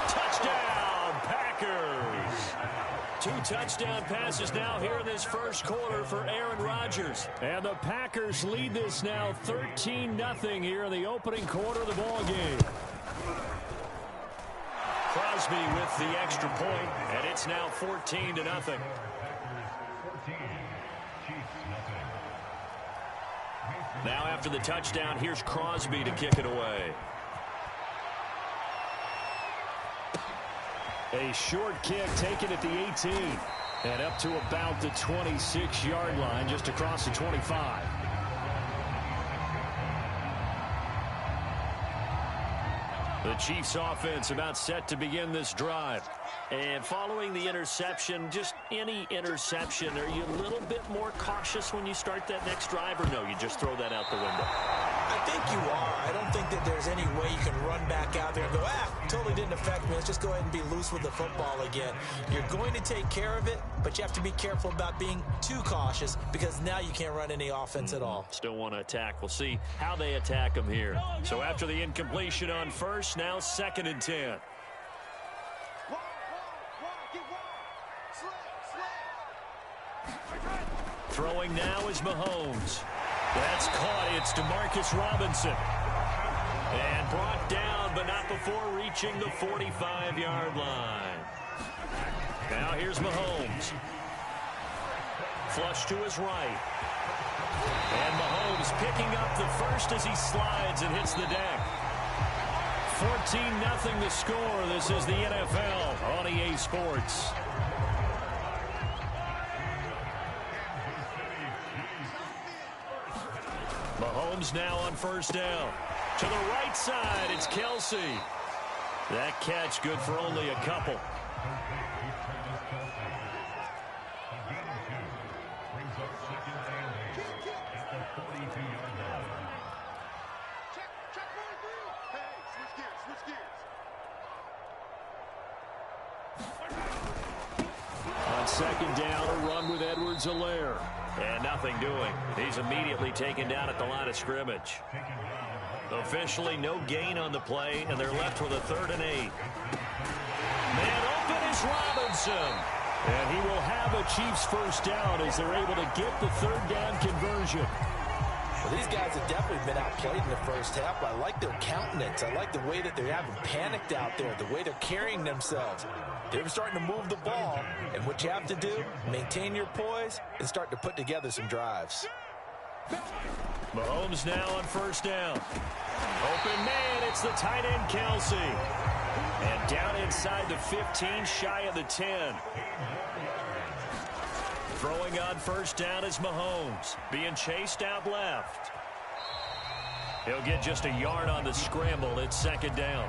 Touchdown, Packers! 2 touchdown passes now here in this first quarter for Aaron Rodgers. And the Packers lead this now 13-0 here in the opening quarter of the ball game. Crosby with the extra point, and it's now 14-0. Now after the touchdown, here's Crosby to kick it away. A short kick taken at the 18. And up to about the 26-yard line, just across the 25. The Chiefs offense about set to begin this drive. And following the interception, just any interception, are you a little bit more cautious when you start that next drive, or no, you just throw that out the window? I think you are. I don't think that there's any way you can run back out there and go, totally didn't affect me. Let's just go ahead and be loose with the football again. You're going to take care of it, but you have to be careful about being too cautious because now you can't run any offense at all. Still want to attack. We'll see how they attack them here. So after the incompletion on first, now 2nd and 10. Throwing now is Mahomes. That's caught. It's DeMarcus Robinson. And brought down, but not before reaching the 45-yard line. Now here's Mahomes. Flush to his right. And Mahomes picking up the first as he slides and hits the deck. 14-0 the score. This is the NFL on EA Sports. Mahomes now on first down. To the right side, it's Kelsey. That catch good for only a couple. On 2nd down, a run with Edwards-Helaire. And nothing doing. He's immediately taken down at the line of scrimmage. Officially no gain on the play, and they're left with a 3rd and 8. Man open is Robinson. And he will have a Chiefs first down as they're able to get the 3rd down conversion. Well, these guys have definitely been outplayed in the first half. I like their countenance. I like the way that they haven't panicked out there, the way they're carrying themselves. They're starting to move the ball, and what you have to do, maintain your poise and start to put together some drives. Mahomes now on first down. Open man, it's the tight end Kelsey. And down inside the 15, shy of the 10. Throwing on first down is Mahomes. Being chased out left. He'll get just a yard on the scramble. It's second down.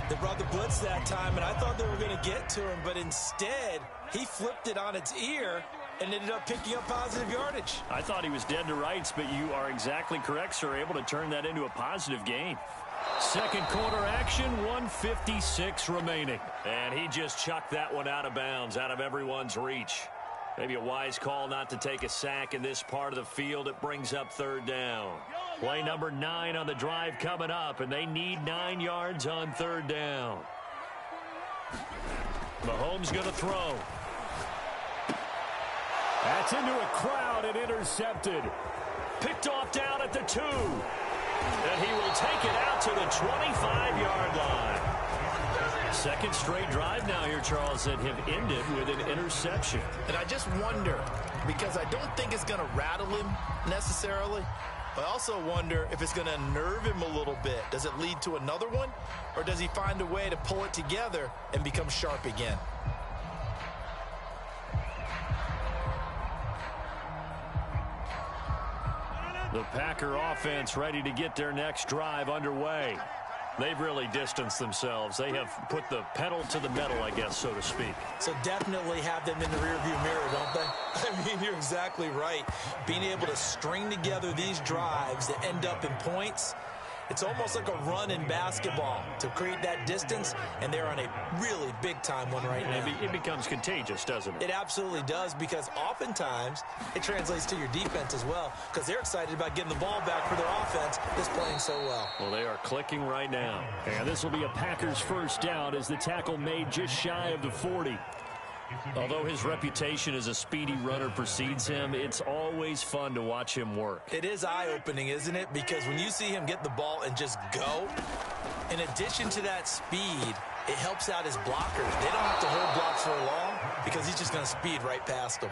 They brought the blitz that time, and I thought they were going to get to him, but instead he flipped it on its ear and ended up picking up positive yardage. I thought he was dead to rights, but you are exactly correct, sir. Able to turn that into a positive gain. Second quarter action, 1:56 remaining. And he just chucked that one out of bounds, out of everyone's reach. Maybe a wise call not to take a sack in this part of the field. It brings up third down. Play number 9 on the drive coming up, and they need 9 yards on third down. Mahomes going to throw. That's into a crowd and intercepted. Picked off down at the 2. And he will take it out to the 25-yard line. Second straight drive now here, Charles, that have ended with an interception. And I just wonder, because I don't think it's going to rattle him necessarily, but I also wonder if it's going to unnerve him a little bit. Does it lead to another one, or does he find a way to pull it together and become sharp again? The Packer offense ready to get their next drive underway. They've really distanced themselves. They have put the pedal to the metal, I guess, so to speak. So definitely have them in the rearview mirror, don't they? I mean, you're exactly right. Being able to string together these drives that end up in points, it's almost like a run in basketball to create that distance, and they're on a really big-time one right now. It becomes contagious, doesn't it? It absolutely does, because oftentimes it translates to your defense as well, because they're excited about getting the ball back for their offense that's playing so well. Well, they are clicking right now. And this will be a Packers first down as the tackle made just shy of the 40. Although his reputation as a speedy runner precedes him, it's always fun to watch him work. It is eye-opening, isn't it? Because when you see him get the ball and just go, in addition to that speed, it helps out his blockers. They don't have to hold blocks for long because he's just going to speed right past them.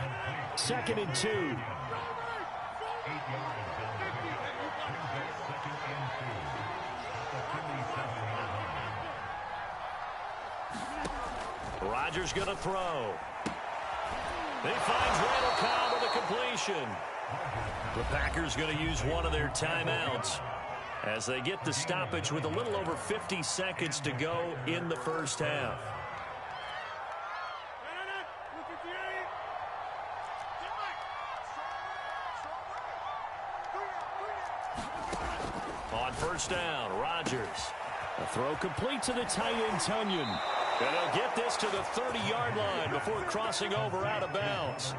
Second and 2. Rodgers going to throw. He finds Randall Cobb with a completion. The Packers going to use one of their timeouts as they get the stoppage with a little over 50 seconds to go in the first half. On first down, Rodgers. A throw complete to the tight end, Tunyon. And he'll get this to the 30-yard line before crossing over out of bounds.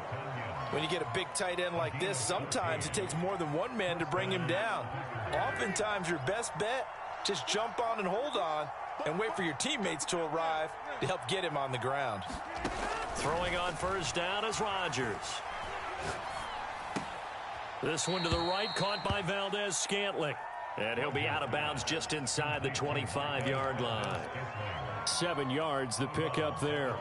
When you get a big tight end like this, sometimes it takes more than one man to bring him down. Oftentimes, your best bet, just jump on and hold on and wait for your teammates to arrive to help get him on the ground. Throwing on first down is Rodgers. This one to the right, caught by Valdez-Scantling. And he'll be out of bounds just inside the 25-yard line. 7 yards, the pickup there.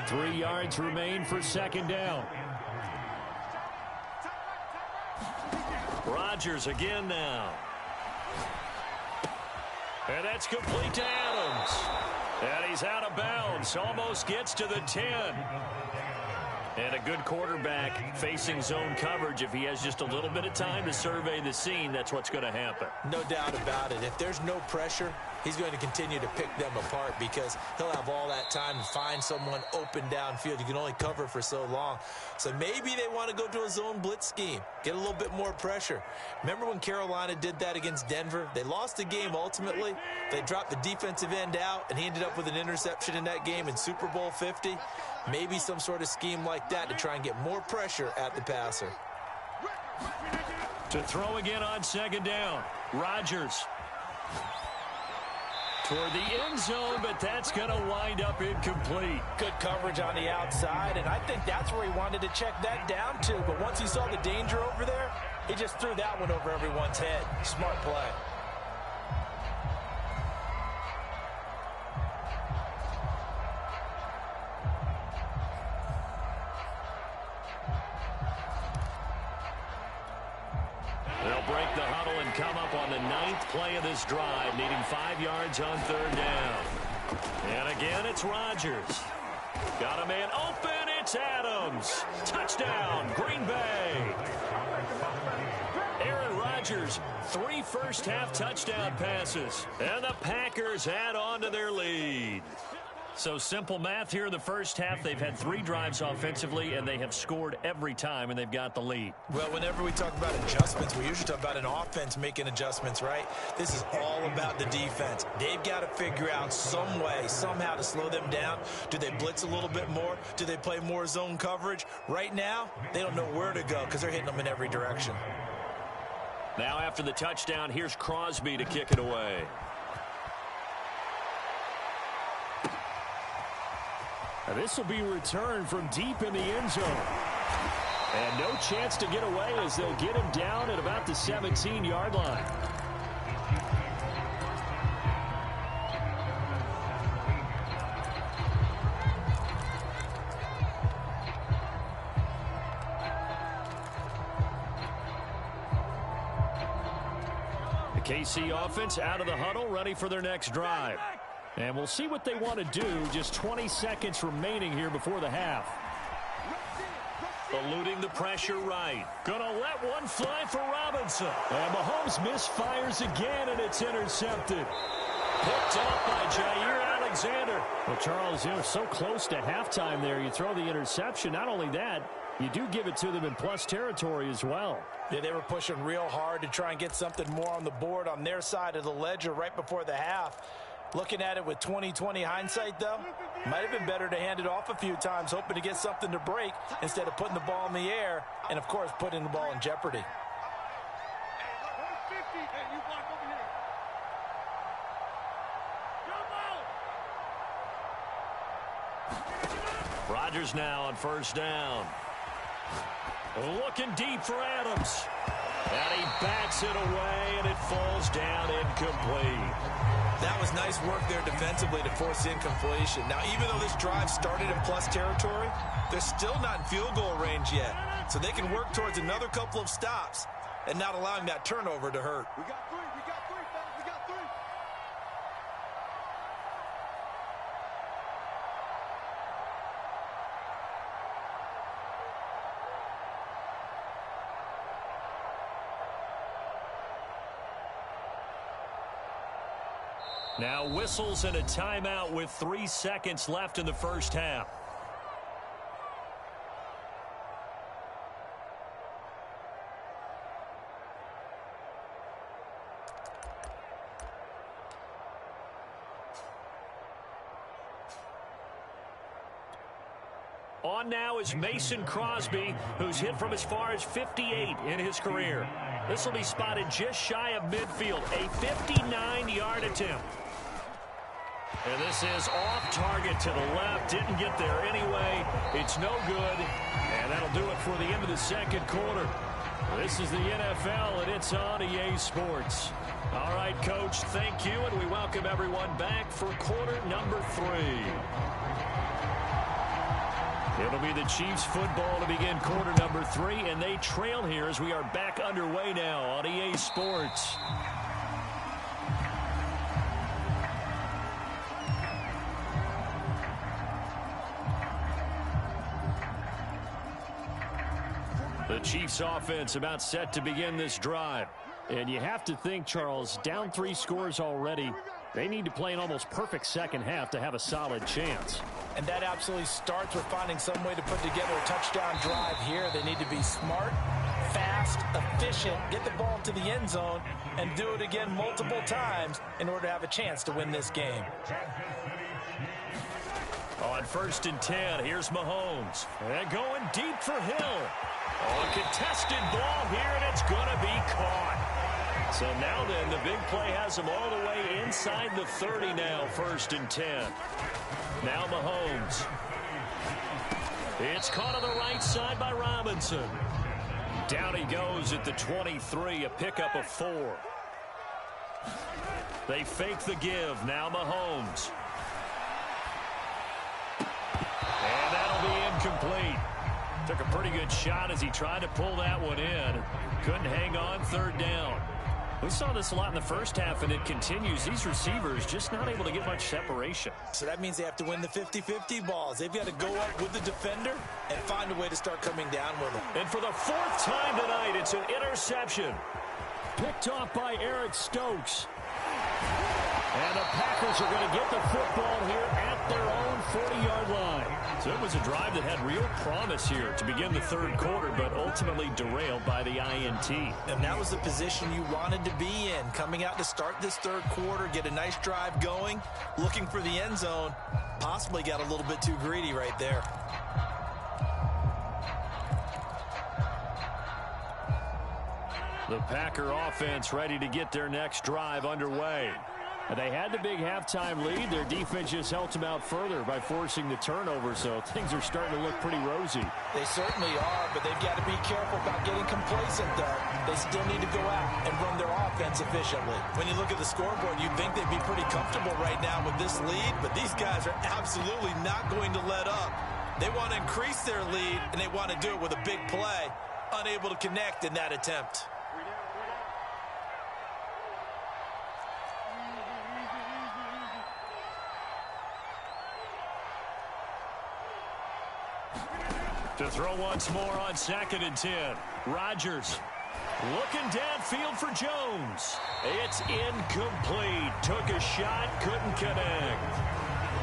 3 yards remain for second down. Rodgers again now. And that's complete to Adams. And he's out of bounds. Almost gets to the 10. And a good quarterback facing zone coverage. If he has just a little bit of time to survey the scene, that's what's going to happen. No doubt about it. If there's no pressure, he's going to continue to pick them apart because he'll have all that time to find someone open downfield. You can only cover for so long. So maybe they want to go to a zone blitz scheme, get a little bit more pressure. Remember when Carolina did that against Denver? They lost the game ultimately. They dropped the defensive end out, and he ended up with an interception in that game in Super Bowl 50. Maybe some sort of scheme like that to try and get more pressure at the passer. To throw again on second down, Rodgers. Toward the end zone, but that's going to wind up incomplete. Good coverage on the outside, and I think that's where he wanted to check that down to. But once he saw the danger over there, he just threw that one over everyone's head. Smart play. They'll break the huddle and come up on the 9th play of this drive, needing 5 yards on third down. And again, it's Rodgers. Got a man open It's Adams. Touchdown, Green Bay. Aaron Rodgers, 3 first-half touchdown passes. And the Packers add on to their lead. So simple math here in the first half. They've had 3 drives offensively, and they have scored every time, and they've got the lead. Well, whenever we talk about adjustments, we usually talk about an offense making adjustments, right? This is all about the defense. They've got to figure out some way, somehow to slow them down. Do they blitz a little bit more? Do they play more zone coverage? Right now, they don't know where to go because they're hitting them in every direction. Now after the touchdown, here's Crosby to kick it away. This will be returned from deep in the end zone. And no chance to get away as they'll get him down at about the 17-yard line. The KC offense out of the huddle, ready for their next drive. And we'll see what they want to do. Just 20 seconds remaining here before the half. Eluding the pressure right. Gonna let one fly for Robinson. And Mahomes misfires again, and it's intercepted. Picked up by Jair Alexander. Well, Charles, you know, so close to halftime there. You throw the interception. Not only that, you do give it to them in plus territory as well. Yeah, they were pushing real hard to try and get something more on the board on their side of the ledger right before the half. Looking at it with 20/20 hindsight, though, might have been better to hand it off a few times, hoping to get something to break instead of putting the ball in the air and, of course, putting the ball in jeopardy. Rodgers now on first down. Looking deep for Adams. And he backs it away, and it falls down incomplete. That was nice work there defensively to force incompletion. Now, even though this drive started in plus territory, they're still not in field goal range yet. So they can work towards another couple of stops and not allowing that turnover to hurt. We got 3, fellas, we got 3. Now whistles and a timeout with 3 seconds left in the first half. On now is Mason Crosby, who's hit from as far as 58 in his career. This will be spotted just shy of midfield, a 59-yard attempt. And this is off target to the left. Didn't get there anyway. It's no good. And that'll do it for the end of the second quarter. This is the NFL, and it's on EA Sports. All right, Coach, thank you, and we welcome everyone back for quarter number 3. It'll be the Chiefs football to begin quarter number 3, and they trail here as we are back underway now on EA Sports. The Chiefs offense about set to begin this drive. And you have to think, Charles, down 3 scores already. They need to play an almost perfect second half to have a solid chance. And that absolutely starts with finding some way to put together a touchdown drive here. They need to be smart, fast, efficient, get the ball to the end zone, and do it again multiple times in order to have a chance to win this game. On 1st and 10, here's Mahomes. And going deep for Hill. A contested ball here, and it's going to be caught. So now then, the big play has him all the way inside the 30 now, 1st and 10. Now Mahomes. It's caught on the right side by Robinson. Down he goes at the 23, a pickup of 4. They fake the give. Now Mahomes. And that'll be incomplete. Took a pretty good shot as he tried to pull that one in. Couldn't hang on, 3rd down. We saw this a lot in the first half, and it continues. These receivers just not able to get much separation. So that means they have to win the 50-50 balls. They've got to go up with the defender and find a way to start coming down with them. And for the fourth time tonight, it's an interception. Picked off by Eric Stokes. And the Packers are going to get the football here at their own 40-yard line. So it was a drive that had real promise here to begin the third quarter, but ultimately derailed by the INT. And that was the position you wanted to be in. Coming out to start this third quarter, get a nice drive going, looking for the end zone. Possibly got a little bit too greedy right there. The Packer offense ready to get their next drive underway. They had the big halftime lead. Their defense just helped them out further by forcing the turnover, so things are starting to look pretty rosy. They certainly are, but they've got to be careful about getting complacent, though. They still need to go out and run their offense efficiently. When you look at the scoreboard, you'd think they'd be pretty comfortable right now with this lead, but these guys are absolutely not going to let up. They want to increase their lead, and they want to do it with a big play. Unable to connect in that attempt. To throw once more on 2nd and 10. Rodgers looking downfield for Jones. It's incomplete. Took a shot, couldn't connect.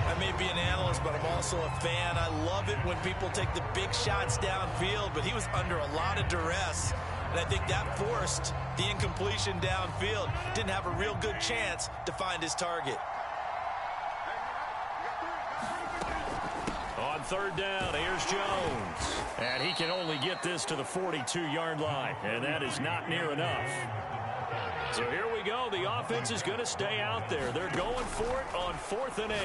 I may be an analyst, but I'm also a fan. I love it when people take the big shots downfield, but he was under a lot of duress. And I think that forced the incompletion downfield. Didn't have a real good chance to find his target. On 3rd down, here's Jones. And he can only get this to the 42-yard line, and that is not near enough. So here we go. The offense is going to stay out there. They're going for it on 4th and 8.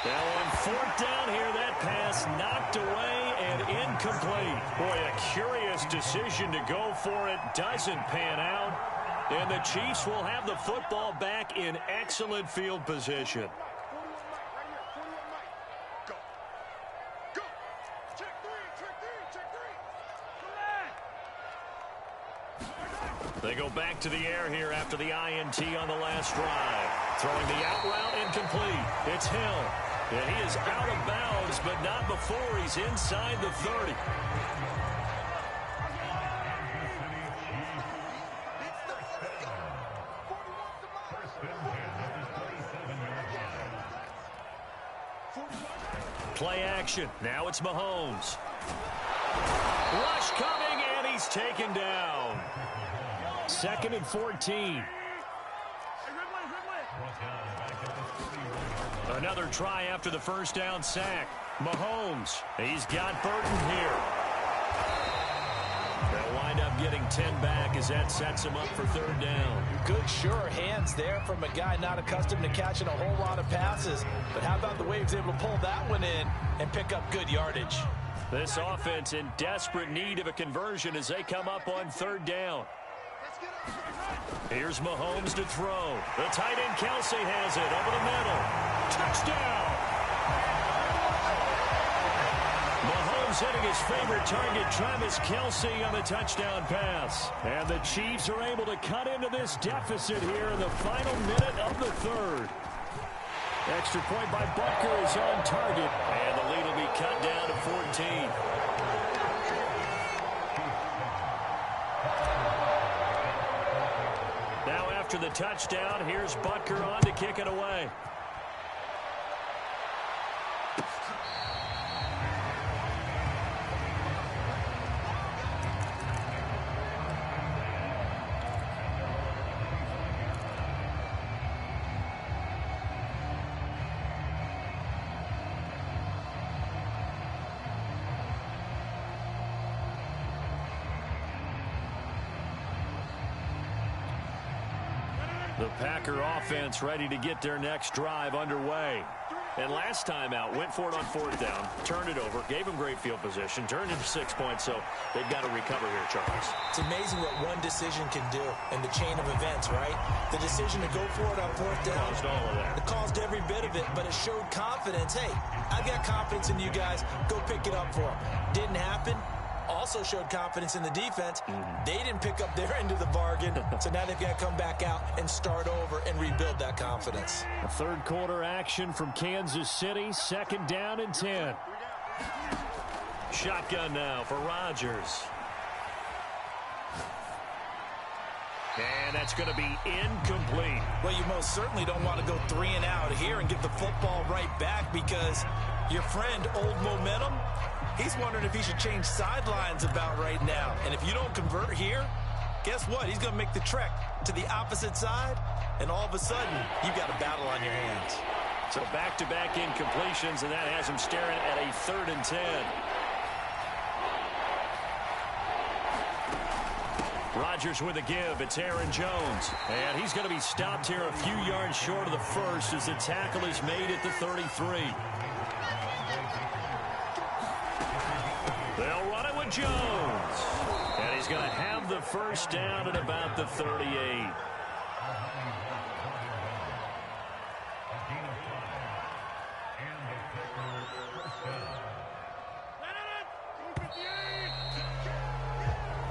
Now on 4th down here, that pass knocked away and incomplete. Boy, a curious decision to go for it. Doesn't pan out. And the Chiefs will have the football back in excellent field position. They go back to the air here after the INT on the last drive. Throwing the out route incomplete. It's Hill. And he is out of bounds, but not before he's inside the 30. Play action. Now it's Mahomes. Rush coming, and he's taken down. 2nd and 14. Another try after the first down sack. Mahomes, he's got Burton here. They'll wind up getting 10 back as that sets him up for 3rd down. Good, sure hands there from a guy not accustomed to catching a whole lot of passes. But how about the way he was able to pull that one in and pick up good yardage? This offense in desperate need of a conversion as they come up on 3rd down. Here's Mahomes to throw. The tight end Kelsey has it over the middle. Touchdown! Mahomes hitting his favorite target, Travis Kelsey, on the touchdown pass. And the Chiefs are able to cut into this deficit here in the final minute of the 3rd. Extra point by Butker is on target. And the lead will be cut down to 14. Now after the touchdown, here's Butker on to kick it away. The Packer offense ready to get their next drive underway. And last time out, went for it on 4th down, turned it over, gave them great field position, turned into 6 points, so they've got to recover here, Charles. It's amazing what one decision can do in the chain of events, right? The decision to go for it on 4th down. Caused all of that. It caused every bit of it, but it showed confidence. Hey, I've got confidence in you guys. Go pick it up for them. Didn't happen. also showed confidence in the defense. They didn't pick up their end of the bargain, so now they've got to come back out and start over and rebuild that confidence. A third quarter action from Kansas City, 2nd down and 10. Shotgun now for Rodgers. And that's going to be incomplete. Well, you most certainly don't want to go 3 and out here and get the football right back, because your friend, Old Momentum, he's wondering if he should change sidelines about right now. And if you don't convert here, guess what? He's going to make the trek to the opposite side, and all of a sudden, you've got a battle on your hands. So back-to-back incompletions, and that has him staring at a 3rd and 10. Rodgers with a give. It's Aaron Jones. And he's going to be stopped here a few yards short of the first as the tackle is made at the 33. They'll run it with Jones. And he's going to have the first down at about the 38.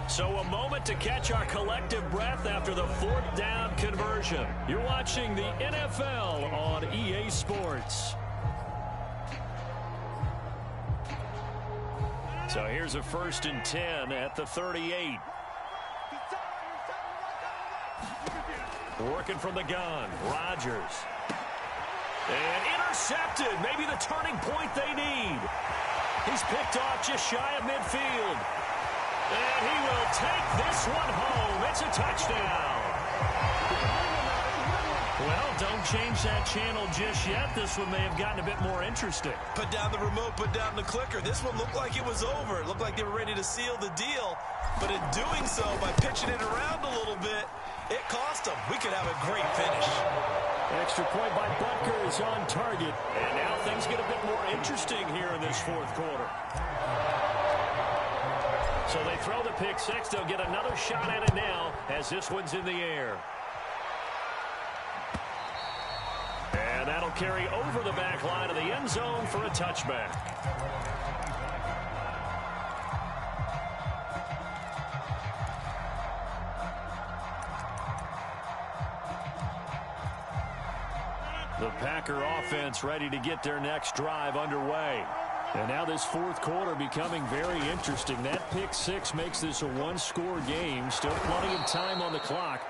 So a moment to catch our collective breath after the 4th down conversion. You're watching the NFL on EA Sports. So here's a 1st and 10 at the 38. Working from the gun, Rodgers. And intercepted, maybe the turning point they need. He's picked off just shy of midfield. And he will take this one home. It's a touchdown. Well, don't change that channel just yet. This one may have gotten a bit more interesting. Put down the remote, put down the clicker. This one looked like it was over. It looked like they were ready to seal the deal. But in doing so, by pitching it around a little bit, it cost them. We could have a great finish. Extra point by Butker is on target. And now things get a bit more interesting here in this 4th quarter. So they throw the pick six. They'll get another shot at it now as this one's in the air. And that'll carry over the back line of the end zone for a touchback. The Packer offense ready to get their next drive underway. And now this 4th quarter becoming very interesting. That pick six makes this a 1-score game. Still plenty of time on the clock.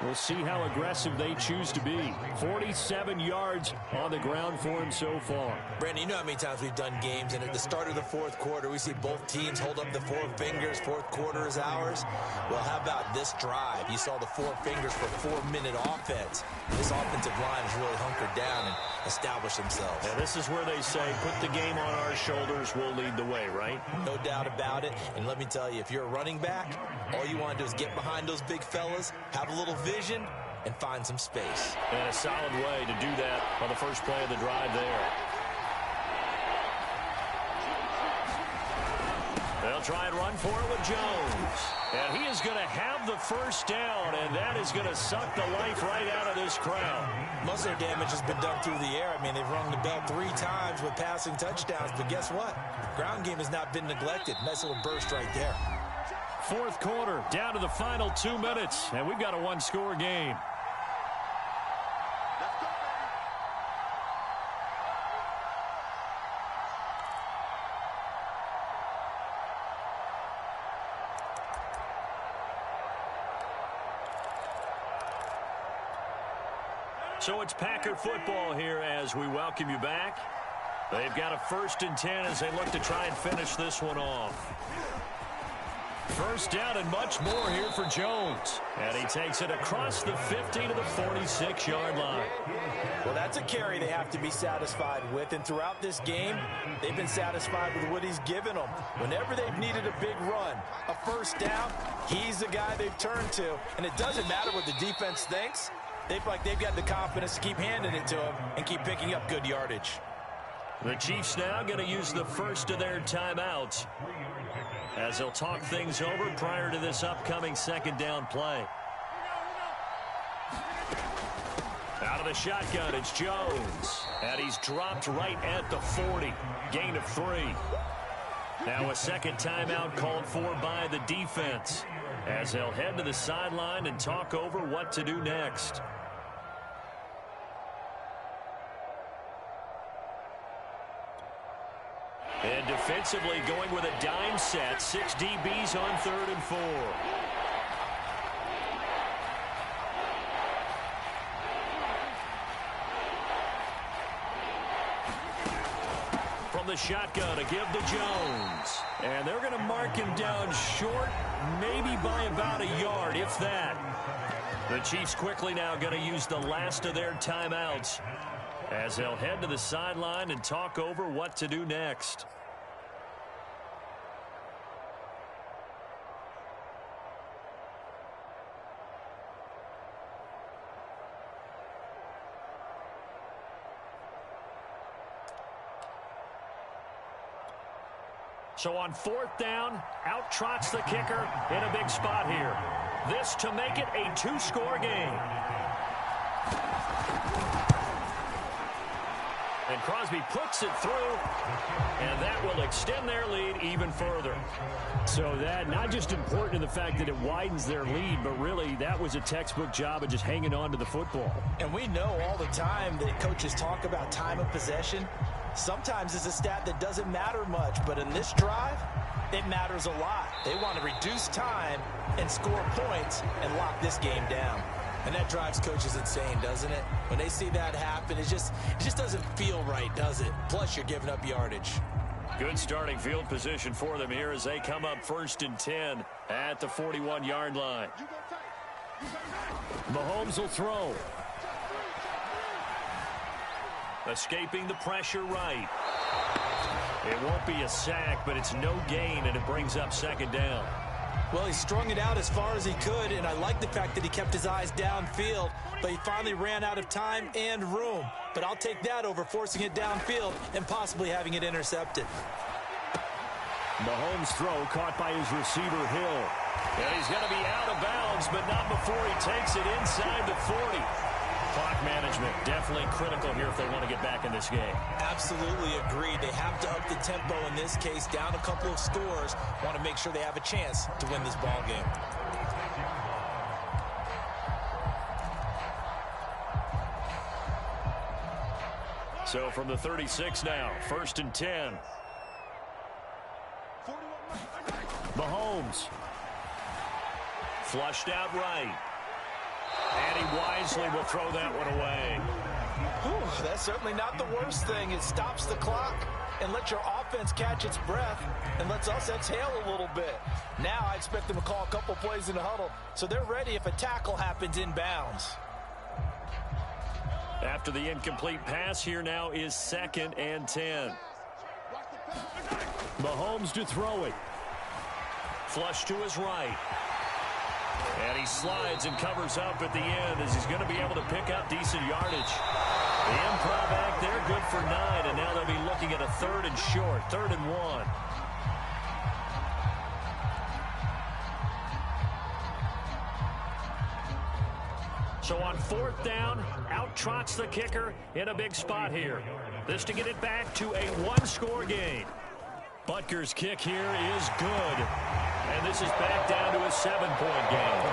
We'll see how aggressive they choose to be. 47 yards on the ground for him so far. Brandon, you know how many times we've done games, and at the start of the 4th quarter, we see both teams hold up the 4 fingers. 4th quarter is ours. Well, how about this drive? You saw the 4 fingers for 4-minute offense. This offensive line has really hunkered down and established themselves. And this is where they say, put the game on our shoulders, we'll lead the way, right? No doubt about it. And let me tell you, if you're a running back, all you want to do is get behind those big fellas, have a little vision, and find some space. And a solid way to do that on the first play of the drive there. They'll try and run for it with Jones. And he is going to have the first down, and that is going to suck the life right out of this crowd. Most of their damage has been done through the air. I mean, they've rung the bell 3 times with passing touchdowns, but guess what? Ground game has not been neglected. Nice little burst right there. 4th quarter, down to the final 2 minutes, and we've got a 1-score game. So it's Packer football here as we welcome you back. They've got a 1st and 10 as they look to try and finish this one off. First down and much more here for Jones. And he takes it across the 50 to the 46-yard line. Well, that's a carry they have to be satisfied with. And throughout this game, they've been satisfied with what he's given them. Whenever they've needed a big run, a first down, he's the guy they've turned to. And it doesn't matter what the defense thinks. They feel like they've got the confidence to keep handing it to him and keep picking up good yardage. The Chiefs now going to use the first of their timeouts as they'll talk things over prior to this upcoming 2nd down play. Out of the shotgun, it's Jones. And he's dropped right at the 40. Gain of 3. Now a second timeout called for by the defense, as they'll head to the sideline and talk over what to do next. And defensively going with a dime set, 6 DBs on 3rd and 4. From the shotgun, a give to Jones. And they're going to mark him down short, maybe by about a yard, if that. The Chiefs quickly now going to use the last of their timeouts, as they'll head to the sideline and talk over what to do next. So on 4th down, out trots the kicker in a big spot here. This to make it a 2-score game. And Crosby puts it through, and that will extend their lead even further. So that not just important to the fact that it widens their lead, but really that was a textbook job of just hanging on to the football. And we know all the time that coaches talk about time of possession. Sometimes it's a stat that doesn't matter much, but in this drive, it matters a lot. They want to reduce time and score points and lock this game down. And that drives coaches insane, doesn't it? When they see that happen, it just doesn't feel right, does it? Plus, you're giving up yardage. Good starting field position for them here as they come up 1st and 10 at the 41-yard line. Mahomes will throw. Escaping the pressure right. It won't be a sack, but it's no gain, and it brings up 2nd down. Well, he strung it out as far as he could, and I like the fact that he kept his eyes downfield, but he finally ran out of time and room. But I'll take that over forcing it downfield and possibly having it intercepted. Mahomes' throw caught by his receiver, Hill. And he's going to be out of bounds, but not before he takes it inside the 40. Clock management definitely critical here if they want to get back in this game. Absolutely agreed. They have to up the tempo in this case, down a couple of scores. Want to make sure they have a chance to win this ball game. So from the 36 now, 1st and 10. Mahomes. Flushed out right. And he wisely will throw that one away. Whew, that's certainly not the worst thing. It stops the clock and lets your offense catch its breath and lets us exhale a little bit. Now I expect them to call a couple plays in the huddle so they're ready if a tackle happens inbounds. After the incomplete pass, here now is 2nd and 10. Mahomes to throw it. Flush to his right. And he slides and covers up at the end as he's going to be able to pick up decent yardage. The improv act there, good for 9, and now they'll be looking at a 3rd and short, 3rd and 1. So on 4th down, out trots the kicker in a big spot here. This to get it back to a 1-score game. Butker's kick here is good. And this is back down to a 7-point game.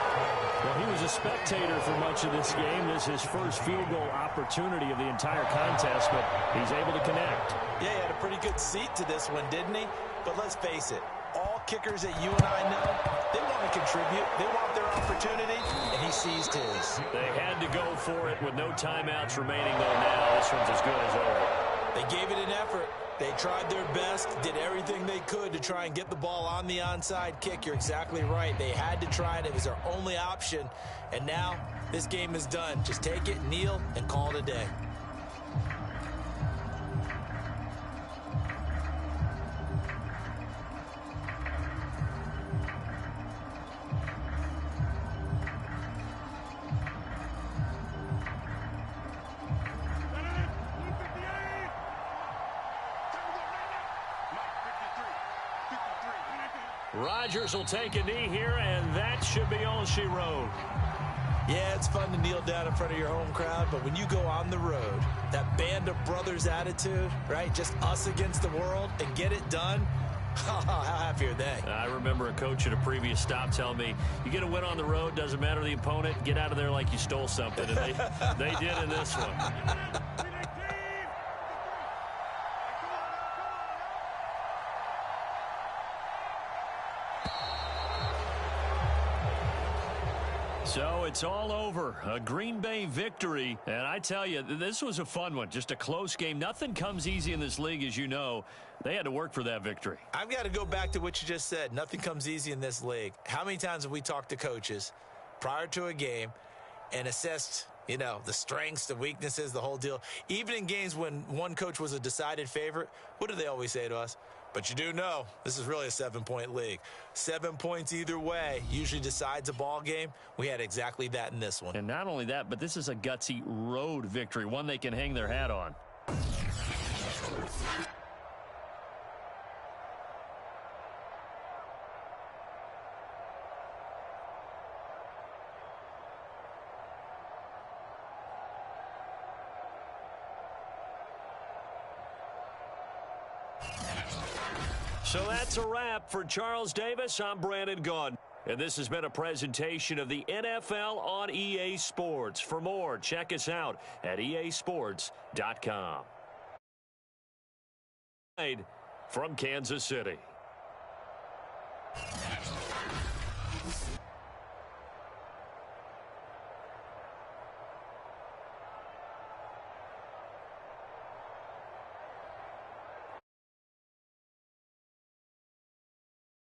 Well, he was a spectator for much of this game. This is his first field goal opportunity of the entire contest, but he's able to connect. Yeah, he had a pretty good seat to this one, didn't he? But let's face it, all kickers that you and I know, they want to contribute. They want their opportunity, and he seized his. They had to go for it with no timeouts remaining, though now this one's as good as over. They gave it an effort. They tried their best, did everything they could to try and get the ball on the onside kick. You're exactly right. They had to try it. It was their only option. And now this game is done. Just take it, kneel, and call it a day. Rodgers will take a knee here, and that should be all she wrote. Yeah, it's fun to kneel down in front of your home crowd, but when you go on the road, that band of brothers attitude, right, just us against the world, and get it done, How happy are they? I remember a coach at a previous stop telling me, you get a win on the road, doesn't matter the opponent, get out of there like you stole something. And they did in this one. So it's all over. A Green Bay victory. And I tell you, this was a fun one. Just a close game. Nothing comes easy in this league, as you know. They had to work for that victory. I've got to go back to what you just said. Nothing comes easy in this league. How many times have we talked to coaches prior to a game and assessed, you know, the strengths, the weaknesses, the whole deal? Even in games when one coach was a decided favorite, what do they always say to us? But you do know this is really a 7-point league. 7 points either way usually decides a ball game. We had exactly that in this one. And not only that, but this is a gutsy road victory, one they can hang their hat on. So that's a wrap for Charles Davis. I'm Brandon Gaudin. And this has been a presentation of the NFL on EA Sports. For more, check us out at easports.com. From Kansas City.